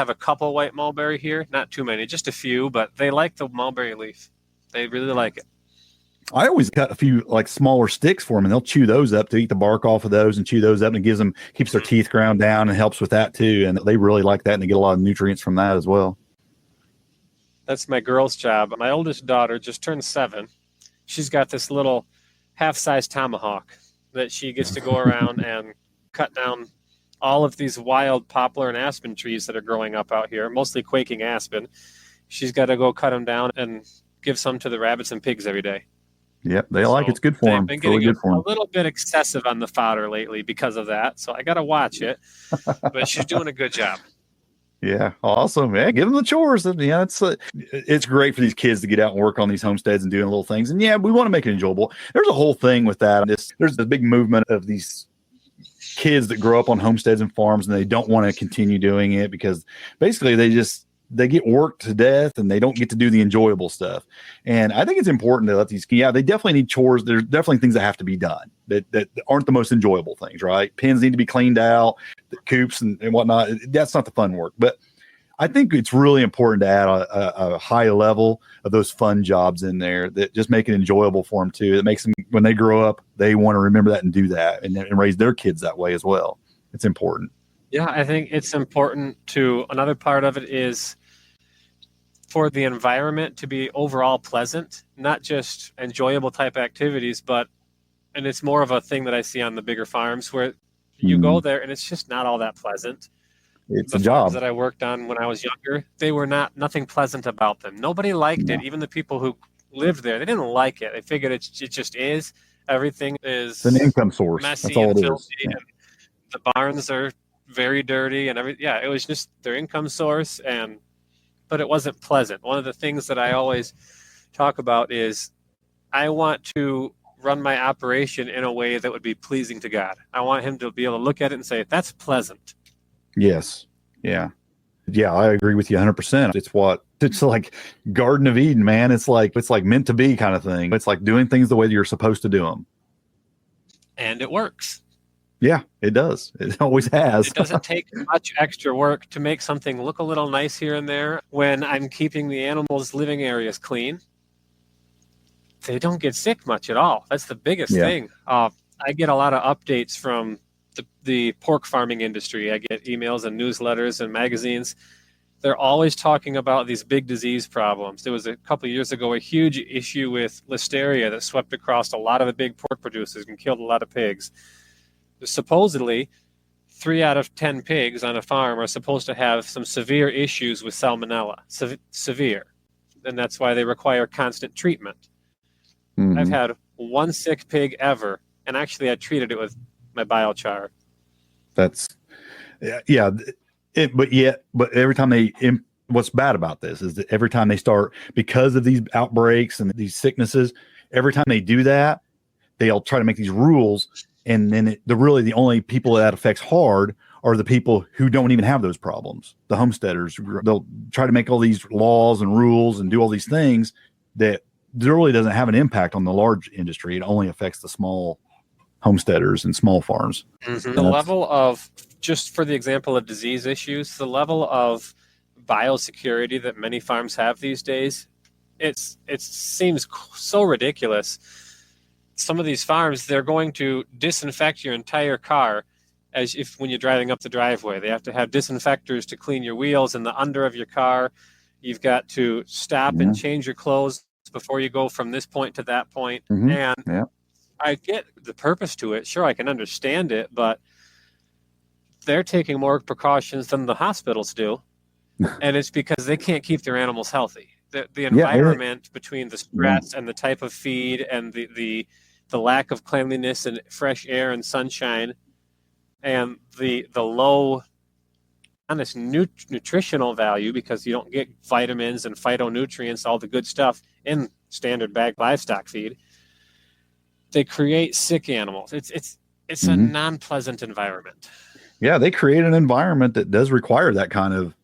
a couple white mulberry here, not too many, just a few, but they like the mulberry leaf. They really like it. I always cut a few like smaller sticks for them, and they'll chew those up to eat the bark off of those and chew those up, and it keeps their teeth ground down and helps with that too. And they really like that, and they get a lot of nutrients from that as well. That's my girl's job. My oldest daughter just turned 7. She's got this little half-size tomahawk that she gets to go around and cut down all of these wild poplar and aspen trees that are growing up out here, mostly quaking aspen. She's got to go cut them down and give some to the rabbits and pigs every day. Yep, they like it's good for them. Been getting a little bit excessive on the fodder lately because of that, so I got to watch it. But she's doing a good job. Yeah, awesome, man. Give them the chores. Yeah, it's great for these kids to get out and work on these homesteads and doing little things. And yeah, we want to make it enjoyable. There's a whole thing with that. There's this big movement of these kids that grow up on homesteads and farms, and they don't want to continue doing it because basically they get worked to death and they don't get to do the enjoyable stuff. And I think it's important to let they definitely need chores. There's definitely things that have to be done that aren't the most enjoyable things, right? Pens need to be cleaned out, the coops and whatnot. That's not the fun work. But I think it's really important to add a high level of those fun jobs in there that just make it enjoyable for them too. It makes them, when they grow up, they want to remember that and do that and raise their kids that way as well. It's important. Yeah, I think it's important another part of it is for the environment to be overall pleasant, not just enjoyable type activities, and it's more of a thing that I see on the bigger farms where you go there and it's just not all that pleasant. It's the a job farms that I worked on when I was younger, they were nothing pleasant about them. Nobody liked it. Even the people who lived there, they didn't like it. They figured it just is. Everything is it's an income source. Messy That's all and it filthy. is. Yeah. And the barns are very dirty and everything. Yeah, it was just their income source, but it wasn't pleasant. One of the things that I always talk about is I want to run my operation in a way that would be pleasing to God. I want him to be able to look at it and say, that's pleasant. Yes. Yeah. Yeah, I agree with you 100%. It's like Garden of Eden, man. It's like meant to be kind of thing. It's like doing things the way you're supposed to do them. And it works. Yeah, it does. It always has. It doesn't take much extra work to make something look a little nice here and there when I'm keeping the animals' living areas clean. They don't get sick much at all. That's the biggest thing. I get a lot of updates from the pork farming industry. I get emails and newsletters and magazines. They're always talking about these big disease problems. There was a couple of years ago a huge issue with listeria that swept across a lot of the big pork producers and killed a lot of pigs. Supposedly, 3 out of 10 pigs on a farm are supposed to have some severe issues with salmonella. Severe. And that's why they require constant treatment. I've had one sick pig ever. And actually, I treated it with my biochar. That's, yeah. But every time what's bad about this is that every time they start, because of these outbreaks and these sicknesses, every time they do that, they'll try to make these rules. And then the only people that affects hard are the people who don't even have those problems. The homesteaders, they'll try to make all these laws and rules and do all these things that really doesn't have an impact on the large industry. It only affects the small homesteaders and small farms. Mm-hmm. The level of, just for the example of disease issues, the level of biosecurity that many farms have these days, it seems so ridiculous. Some of these farms, they're going to disinfect your entire car as if when you're driving up the driveway. They have to have disinfectors to clean your wheels and the under of your car. You've got to stop and change your clothes before you go from this point to that point. And I get the purpose to it. Sure, I can understand it, but they're taking more precautions than the hospitals do. And it's because they can't keep their animals healthy. The environment between the stress and the type of feed and the lack of cleanliness and fresh air and sunshine and the low honest nutritional value, because you don't get vitamins and phytonutrients, all the good stuff in standard bag livestock feed, they create sick animals. It's a non-pleasant environment. Yeah, they create an environment that does require that kind of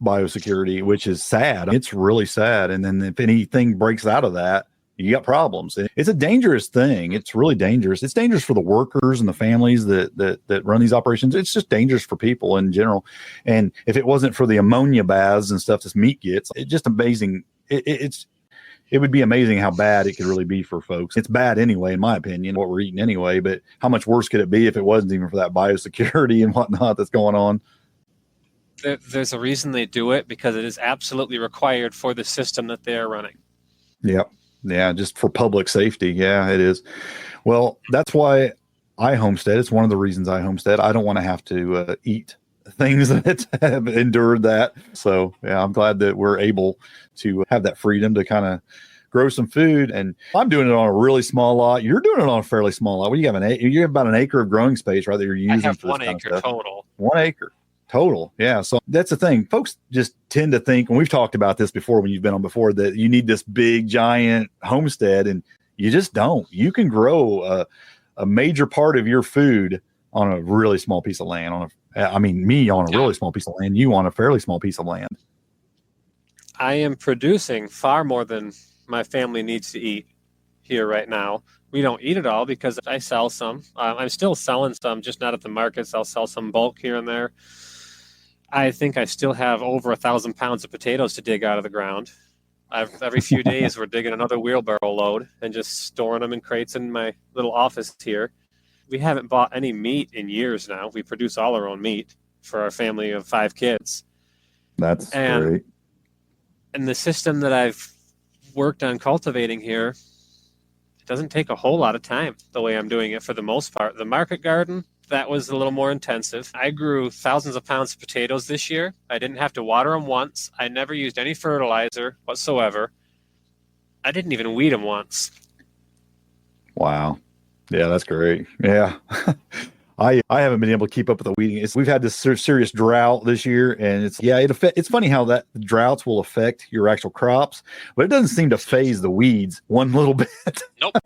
biosecurity, which is sad. It's really sad. And then if anything breaks out of that, you got problems. It's a dangerous thing. It's really dangerous. It's dangerous for the workers and the families that run these operations. It's just dangerous for people in general. And if it wasn't for the ammonia baths and stuff this meat gets, it's just amazing. It would be amazing how bad it could really be for folks. It's bad anyway, in my opinion, what we're eating anyway, but how much worse could it be if it wasn't even for that biosecurity and whatnot that's going on? There's a reason they do it, because it is absolutely required for the system that they're running. Yep. Yeah, just for public safety. Yeah, it is. Well, that's why I homestead. It's one of the reasons I homestead. I don't want to have to eat things that have endured that. So, yeah, I'm glad that we're able to have that freedom to kind of grow some food. And I'm doing it on a really small lot. You're doing it on a fairly small lot. What do you have? You have about an acre of growing space, right? That you're using. I have for 1 acre total. 1 acre. Total. Yeah. So that's the thing. Folks just tend to think, and we've talked about this before when you've been on before, that you need this big, giant homestead, and you just don't. You can grow a major part of your food on a really small piece of land. Me on a really small piece of land, you on a fairly small piece of land. I am producing far more than my family needs to eat here right now. We don't eat it all because I sell some. I'm still selling some, just not at the markets. I'll sell some bulk here and there. I think I still have over 1,000 pounds of potatoes to dig out of the ground. Every few days we're digging another wheelbarrow load and just storing them in crates in my little office here. We haven't bought any meat in years now. We produce all our own meat for our family of 5 kids. That's great. And the system that I've worked on cultivating here, it doesn't take a whole lot of time the way I'm doing it for the most part. The market garden, that was a little more intensive. I grew thousands of pounds of potatoes this year. I didn't have to water them once. I never used any fertilizer whatsoever. I didn't even weed them once. Wow. Yeah, that's great. Yeah. I haven't been able to keep up with the weeding. We've had this serious drought this year, and it's funny how that droughts will affect your actual crops, but it doesn't seem to phase the weeds one little bit. Nope.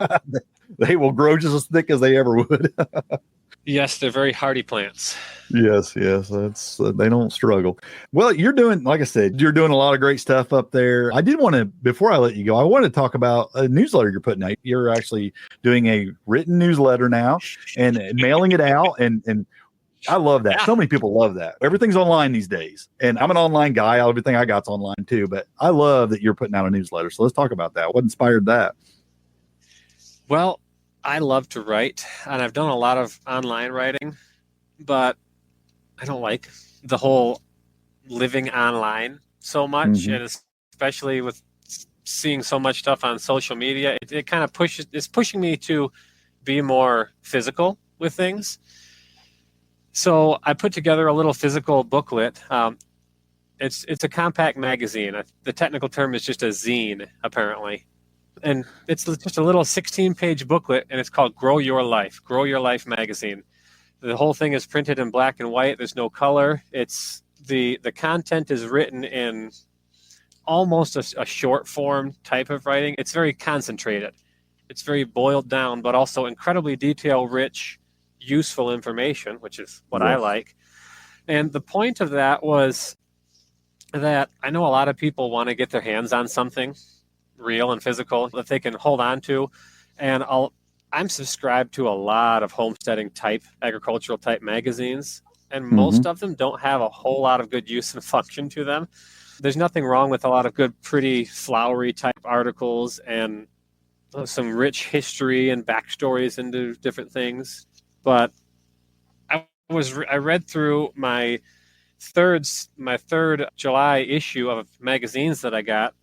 They will grow just as thick as they ever would. Yes, they're very hardy plants. Yes, that's they don't struggle. Well, you're doing, like I said, you're doing a lot of great stuff up there. I did want to, before I let you go, I want to talk about a newsletter you're putting out. You're actually doing a written newsletter now and mailing it out, and I love that. Yeah. So many people love that. Everything's online these days, and I'm an online guy. Everything I got's online too. But I love that you're putting out a newsletter. So let's talk about that. What inspired that? Well, I love to write, and I've done a lot of online writing, but I don't like the whole living online so much, and especially with seeing so much stuff on social media, it kind of it's pushing me to be more physical with things. So I put together a little physical booklet. It's a compact magazine. The technical term is just a zine, apparently. And it's just a little 16-page booklet, and it's called Grow Your Life magazine. The whole thing is printed in black and white. There's no color. It's the content is written in almost a short form type of writing. It's very concentrated. It's very boiled down, but also incredibly detail rich, useful information, which is what I like. And the point of that was that I know a lot of people want to get their hands on something real and physical that they can hold on to. And I'm subscribed to a lot of homesteading type, agricultural type magazines, and most of them don't have a whole lot of good use and function to them. There's nothing wrong with a lot of good, pretty, flowery type articles and some rich history and backstories into different things. But I read through my third July issue of magazines that I got,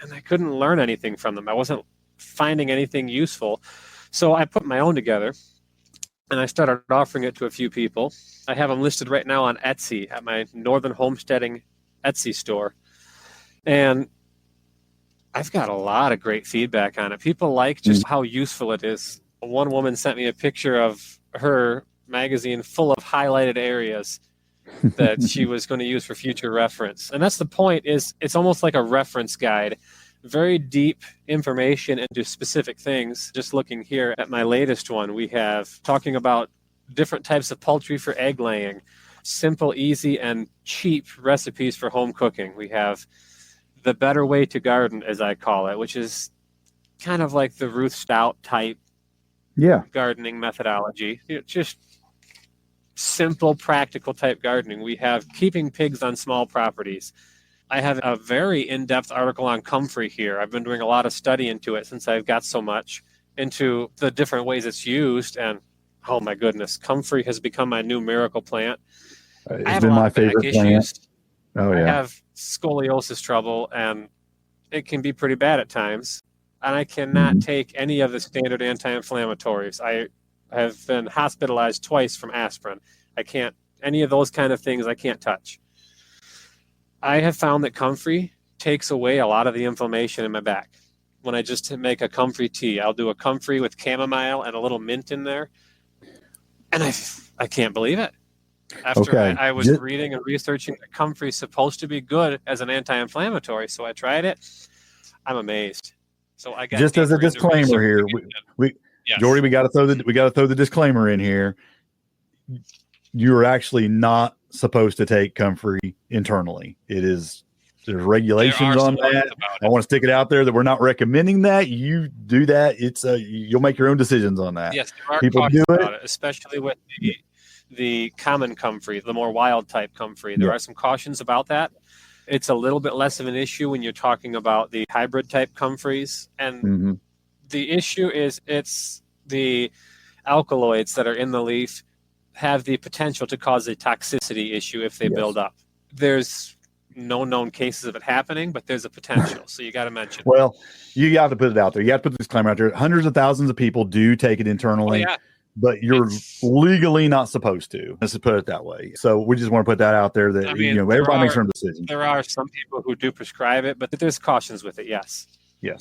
and I couldn't learn anything from them. I wasn't finding anything useful. So I put my own together, and I started offering it to a few people. I have them listed right now on Etsy at my Northern Homesteading Etsy store. And I've got a lot of great feedback on it. People like just how useful it is. One woman sent me a picture of her magazine full of highlighted areas that she was going to use for future reference. And that's the point, is it's almost like a reference guide, very deep information into specific things. Just looking here at my latest one, we have talking about different types of poultry for egg laying, simple, easy, and cheap recipes for home cooking. We have the better way to garden, as I call it, which is kind of like the Ruth Stout type gardening methodology. Just simple, practical type gardening. We have keeping pigs on small properties. I have a very in-depth article on comfrey here. I've been doing a lot of study into it since I've got so much into the different ways it's used. And oh my goodness, comfrey has become my new miracle plant. It's been my favorite plant. Oh yeah. I have scoliosis trouble, and it can be pretty bad at times. And I cannot take any of the standard anti-inflammatories. I have been hospitalized twice from aspirin. I can't, any of those kind of things I can't touch. I have found that comfrey takes away a lot of the inflammation in my back. When I just make a comfrey tea, I'll do a comfrey with chamomile and a little mint in there. And I can't believe it. After I was reading and researching that comfrey is supposed to be good as an anti-inflammatory, so I tried it. I'm amazed. So I got just as a disclaimer here, Jordy, we got to throw the disclaimer in here. You're actually not supposed to take comfrey internally. There's regulations on that. I want to stick it out there that we're not recommending that. You do that, you'll make your own decisions on that. Yes, there are people do about it, especially with the common comfrey, the more wild type comfrey. There are some cautions about that. It's a little bit less of an issue when you're talking about the hybrid type comfreys. And the issue is it's the alkaloids that are in the leaf have the potential to cause a toxicity issue if they build up. There's no known cases of it happening, but there's a potential. So you got to mention it. Well, you have to put it out there. You have to put the disclaimer out there. Hundreds of thousands of people do take it internally. But you're legally not supposed to. Let's just put it that way. So we just want to put that out there that everybody makes their own decision. There are some people who do prescribe it, but there's cautions with it. Yes.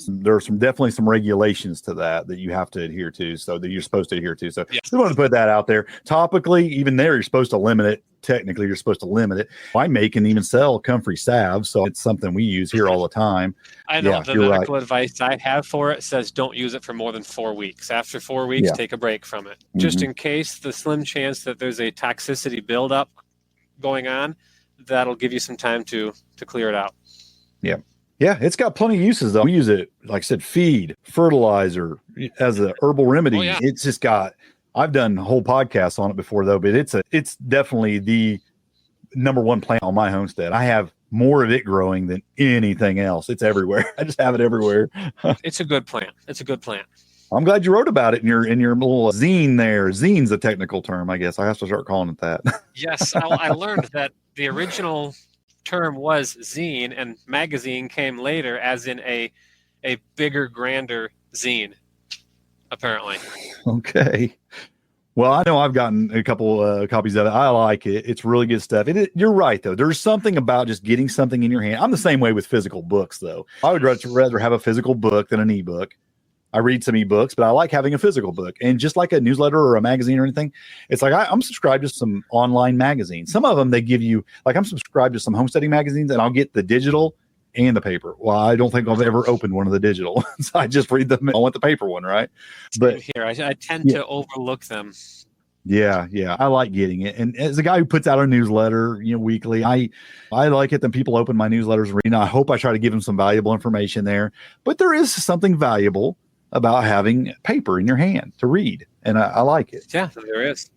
There are definitely some regulations to that you have to adhere to, so that you're supposed to adhere to. So we want to put that out there. Topically, even there, you're supposed to limit it. Technically, you're supposed to limit it. I make and even sell comfrey salve, so it's something we use here all the time. I know the medical advice I have for it says don't use it for more than 4 weeks. After 4 weeks, take a break from it. Just in case, the slim chance that there's a toxicity buildup going on, that'll give you some time to clear it out. Yeah, it's got plenty of uses, though. We use it, like I said, feed, fertilizer, as a herbal remedy. It's just got, I've done whole podcasts on it before, though, but it's definitely the number one plant on my homestead. I have more of it growing than anything else. It's everywhere. I just have it everywhere. It's a good plant. I'm glad you wrote about it in your little zine there. Zine's a technical term, I guess. I have to start calling it that. Yes, I learned that the original term was zine, and magazine came later, as in a bigger, grander zine, apparently. Okay. Well, I know I've gotten a couple copies of it. I like it. It's really good stuff. You're right, though. There's something about just getting something in your hand. I'm the same way with physical books, though. I would rather have a physical book than an ebook. I read some ebooks, but I like having a physical book. And just like a newsletter or a magazine or anything, it's like I'm subscribed to some online magazines. Some of them, they give you, like I'm subscribed to some homesteading magazines, and I'll get the digital and the paper. Well, I don't think I've ever opened one of the digital. So I just read them. I want the paper one, right? But here, I tend to overlook them. Yeah, I like getting it. And as a guy who puts out a newsletter, weekly, I like it that people open my newsletters and read. I hope I try to give them some valuable information there. But there is something valuable about having paper in your hand to read, and I like it. Yeah, there is.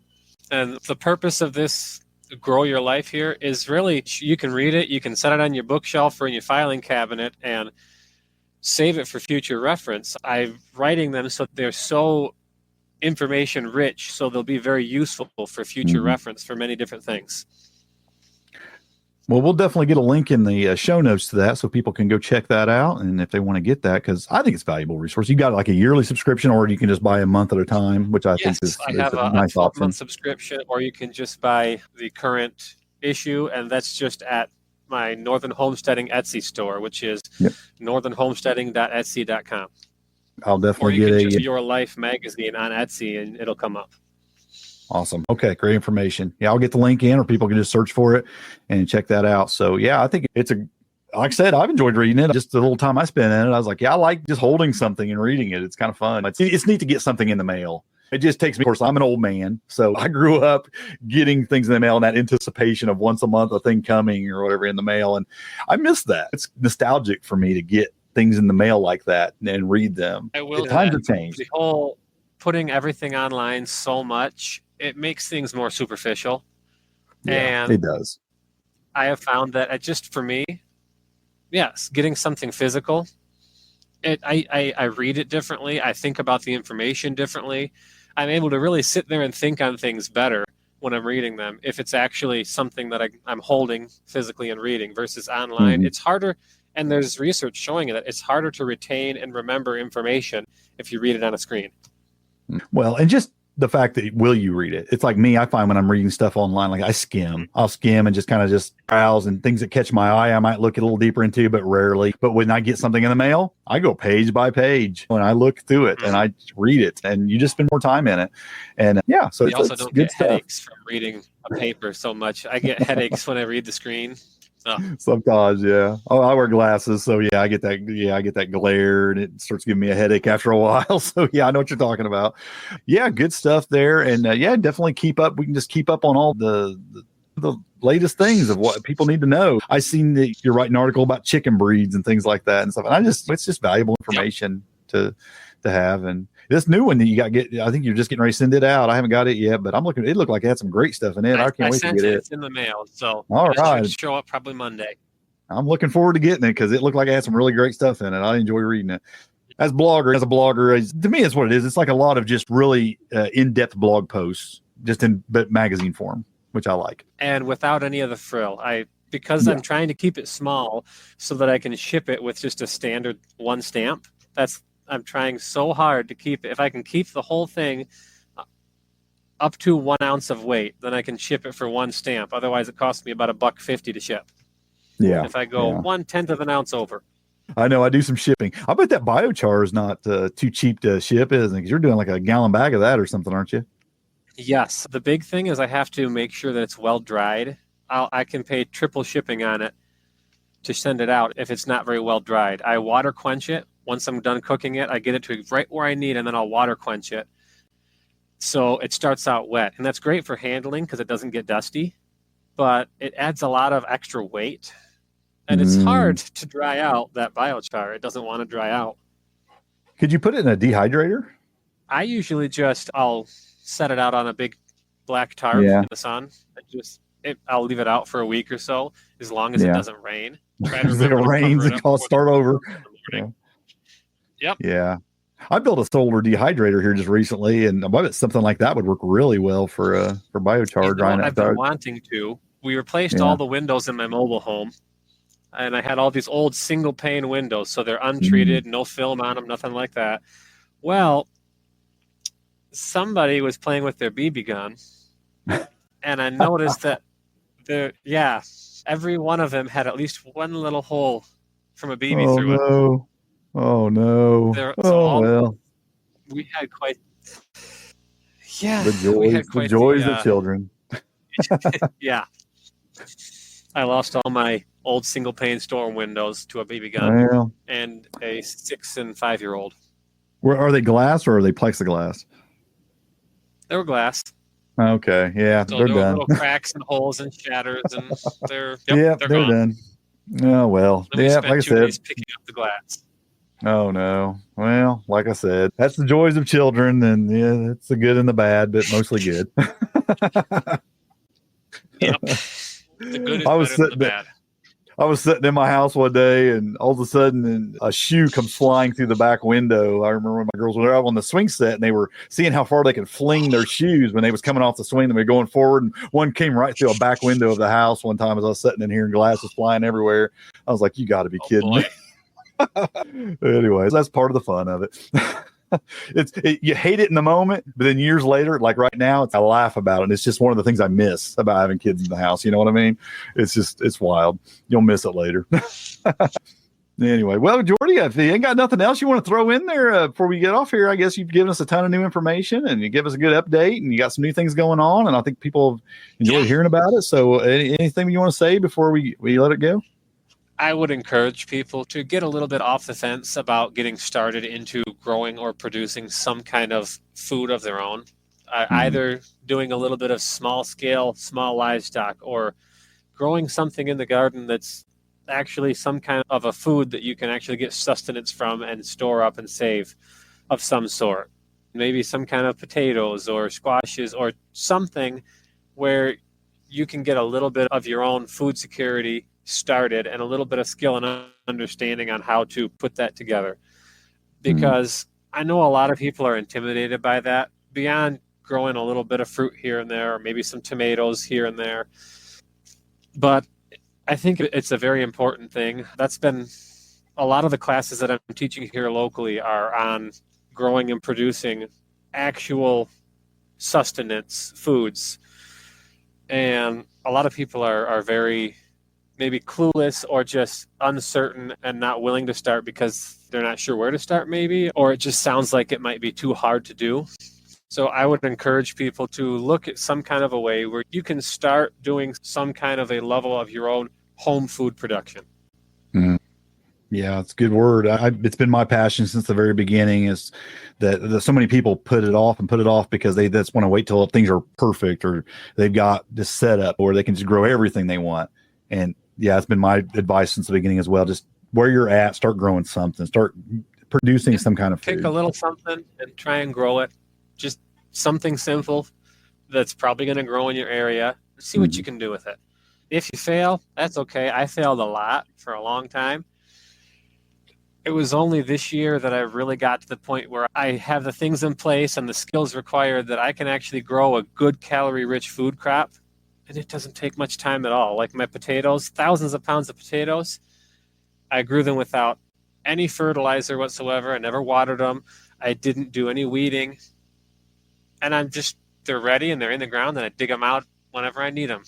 And the purpose of this Grow Your Life here is really, you can read it, you can set it on your bookshelf or in your filing cabinet and save it for future reference. I'm writing them so they're so information rich, so they'll be very useful for future reference for many different things. Well, we'll definitely get a link in the show notes to that so people can go check that out. And if they want to get that, because I think it's a valuable resource. You got like a yearly subscription, or you can just buy a month at a time, which I think is I have a nice 12-month subscription, or you can just buy the current issue, and that's just at my Northern Homesteading Etsy store, which is northernhomesteading.etsy.com. I'll definitely or you get can just Your Life magazine on Etsy, and it'll come up. Awesome. Okay, great information. Yeah, I'll get the link in, or people can just search for it and check that out. So yeah, I think it's like I said, I've enjoyed reading it. Just the little time I spent in it, I was like, yeah, I like just holding something and reading it. It's kind of fun. It's neat to get something in the mail. It just takes me, of course, I'm an old man, so I grew up getting things in the mail and that anticipation of once a month a thing coming or whatever in the mail. And I miss that. It's nostalgic for me to get things in the mail like that and read them. Times have changed. The whole putting everything online so much, it makes things more superficial. Yeah, and it does. I have found that just for me, yes, getting something physical, I read it differently. I think about the information differently. I'm able to really sit there and think on things better when I'm reading them. If it's actually something that I'm holding physically and reading versus online, it's harder. And there's research showing that it's harder to retain and remember information if you read it on a screen. Well, and just the fact that will you read it? It's like me, I find when I'm reading stuff online, like I'll skim and just kind of just browse, and things that catch my eye, I might look a little deeper into, but rarely. But when I get something in the mail, I go page by page when I look through it and I read it, and you just spend more time in it. And yeah, so you also don't get headaches from reading a paper so much. I get headaches when I read the screen. Sometimes, yeah. Oh, I wear glasses, so yeah, I get that. Yeah, I get that glare, and it starts giving me a headache after a while. So yeah, I know what you're talking about. Yeah, good stuff there, and yeah, definitely keep up. We can just keep up on all the latest things of what people need to know. I seen that you're writing an article about chicken breeds and things like that and stuff. And it's just valuable information to have. And this new one that you got I think you're just getting ready to send it out. I haven't got it yet, but it looked like it had some great stuff in it. I can't wait to get it. It's in the mail, so all right, it should show up probably Monday. I'm looking forward to getting it because it looked like it had some really great stuff in it. I enjoy reading it. As a blogger, to me, it's what it is. It's like a lot of just really in-depth blog posts, just in magazine form, which I like. And without any of the frill. I'm trying to keep it small so that I can ship it with just a standard one stamp. I'm trying so hard to keep it. If I can keep the whole thing up to 1 ounce of weight, then I can ship it for one stamp. Otherwise, it costs me about $1.50 to ship. Yeah. If I go 1/10 of an ounce over. I know. I do some shipping. I bet that biochar is not too cheap to ship, isn't it? Because you're doing like a gallon bag of that or something, aren't you? Yes. The big thing is I have to make sure that it's well dried. I can pay triple shipping on it to send it out if it's not very well dried. I water quench it. Once I'm done cooking it, I get it to right where I need, and then I'll water quench it. So it starts out wet. And that's great for handling because it doesn't get dusty, but it adds a lot of extra weight. And it's hard to dry out that biochar. It doesn't want to dry out. Could you put it in a dehydrator? I usually I'll set it out on a big black tarp in the sun. I'll leave it out for a week or so, as long as it doesn't rain. If it rains, I'll start over. Yep. Yeah. I built a solar dehydrator here just recently, and I bet something like that would work really well for biochar drying. I've been wanting to. We replaced all the windows in my mobile home, and I had all these old single pane windows, so they're untreated, no film on them, nothing like that. Well, somebody was playing with their BB gun, and I noticed that every one of them had at least one little hole from a BB through it. No. Oh no. Well. We had quite. The joys of children. Yeah. I lost all my old single pane storm windows to a BB gun and a 6 and 5-year-old. Are they glass or are they plexiglass? They were glass. Okay, yeah, So they're there were done. little cracks and holes and shatters, and they're gone. Done. Oh well, Then we spent like I 2 said. days picking up the glass. Oh no. Well, like I said, that's the joys of children, and yeah, it's the good and the bad, but mostly good. Yep. The good is better than the bad. I was sitting in my house one day, and all of a sudden, a shoe comes flying through the back window. I remember when my girls were out on the swing set, and they were seeing how far they could fling their shoes when they was coming off the swing. They were going forward, and one came right through a back window of the house one time as I was sitting in here, and glass was flying everywhere. I was like, "You got to be kidding me!" Anyways, that's part of the fun of it. You hate it in the moment, but then years later, like right now, I laugh about it. And it's just one of the things I miss about having kids in the house. You know what I mean? It's wild. You'll miss it later. Anyway, well, Jordy, if you ain't got nothing else you want to throw in there before we get off here, I guess you've given us a ton of new information and you give us a good update and you got some new things going on. And I think people have enjoyed hearing about it. So anything you want to say before we let it go? I would encourage people to get a little bit off the fence about getting started into growing or producing some kind of food of their own, either doing a little bit of small scale, small livestock, or growing something in the garden that's actually some kind of a food that you can actually get sustenance from and store up and save of some sort. Maybe some kind of potatoes or squashes or something where you can get a little bit of your own food security started and a little bit of skill and understanding on how to put that together. Because I know a lot of people are intimidated by that, beyond growing a little bit of fruit here and there, or maybe some tomatoes here and there. But I think it's a very important thing. That's been a lot of the classes that I'm teaching here locally are on growing and producing actual sustenance foods. And a lot of people are very maybe clueless or just uncertain and not willing to start because they're not sure where to start maybe, or it just sounds like it might be too hard to do. So I would encourage people to look at some kind of a way where you can start doing some kind of a level of your own home food production. Yeah, it's a good word. It's been my passion since the very beginning is that so many people put it off because they just want to wait till things are perfect or they've got this setup or they can just grow everything they want. And yeah, it's been my advice since the beginning as well. Just where you're at, start growing something, start producing some kind of food. Pick a little something and try and grow it. Just something simple that's probably going to grow in your area. See what you can do with it. If you fail, that's okay. I failed a lot for a long time. It was only this year that I really got to the point where I have the things in place and the skills required that I can actually grow a good calorie-rich food crop. And it doesn't take much time at all. Like my potatoes, thousands of pounds of potatoes, I grew them without any fertilizer whatsoever. I never watered them. I didn't do any weeding. And they're ready and they're in the ground and I dig them out whenever I need them.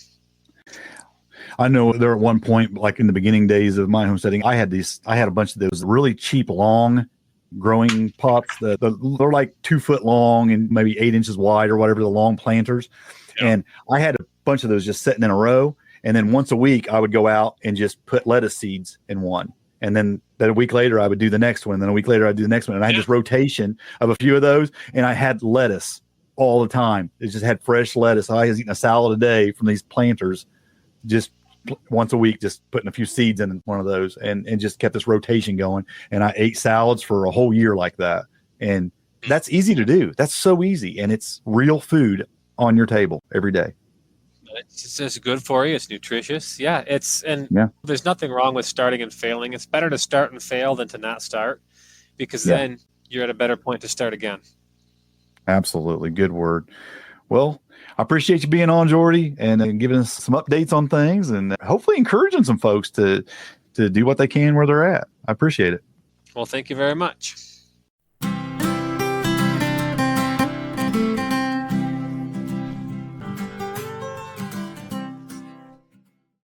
I know there at one point, like in the beginning days of my homesteading, I had a bunch of those really cheap, long growing pots that they're like 2 foot long and maybe 8 inches wide or whatever, the long planters. Yeah. And I had a bunch of those just sitting in a row. And then once a week I would go out and just put lettuce seeds in one. And then a week later I would do the next one. And then a week later I'd do the next one. And I had this rotation of a few of those. And I had lettuce all the time. It just had fresh lettuce. I was eating a salad a day from these planters, just once a week, just putting a few seeds in one of those and just kept this rotation going. And I ate salads for a whole year like that. And that's easy to do. That's so easy. And it's real food on your table every day. It's just good for you. It's nutritious. Yeah. There's nothing wrong with starting and failing. It's better to start and fail than to not start because then you're at a better point to start again. Absolutely. Good word. Well, I appreciate you being on, Jordy, and giving us some updates on things and hopefully encouraging some folks to do what they can where they're at. I appreciate it. Well, thank you very much.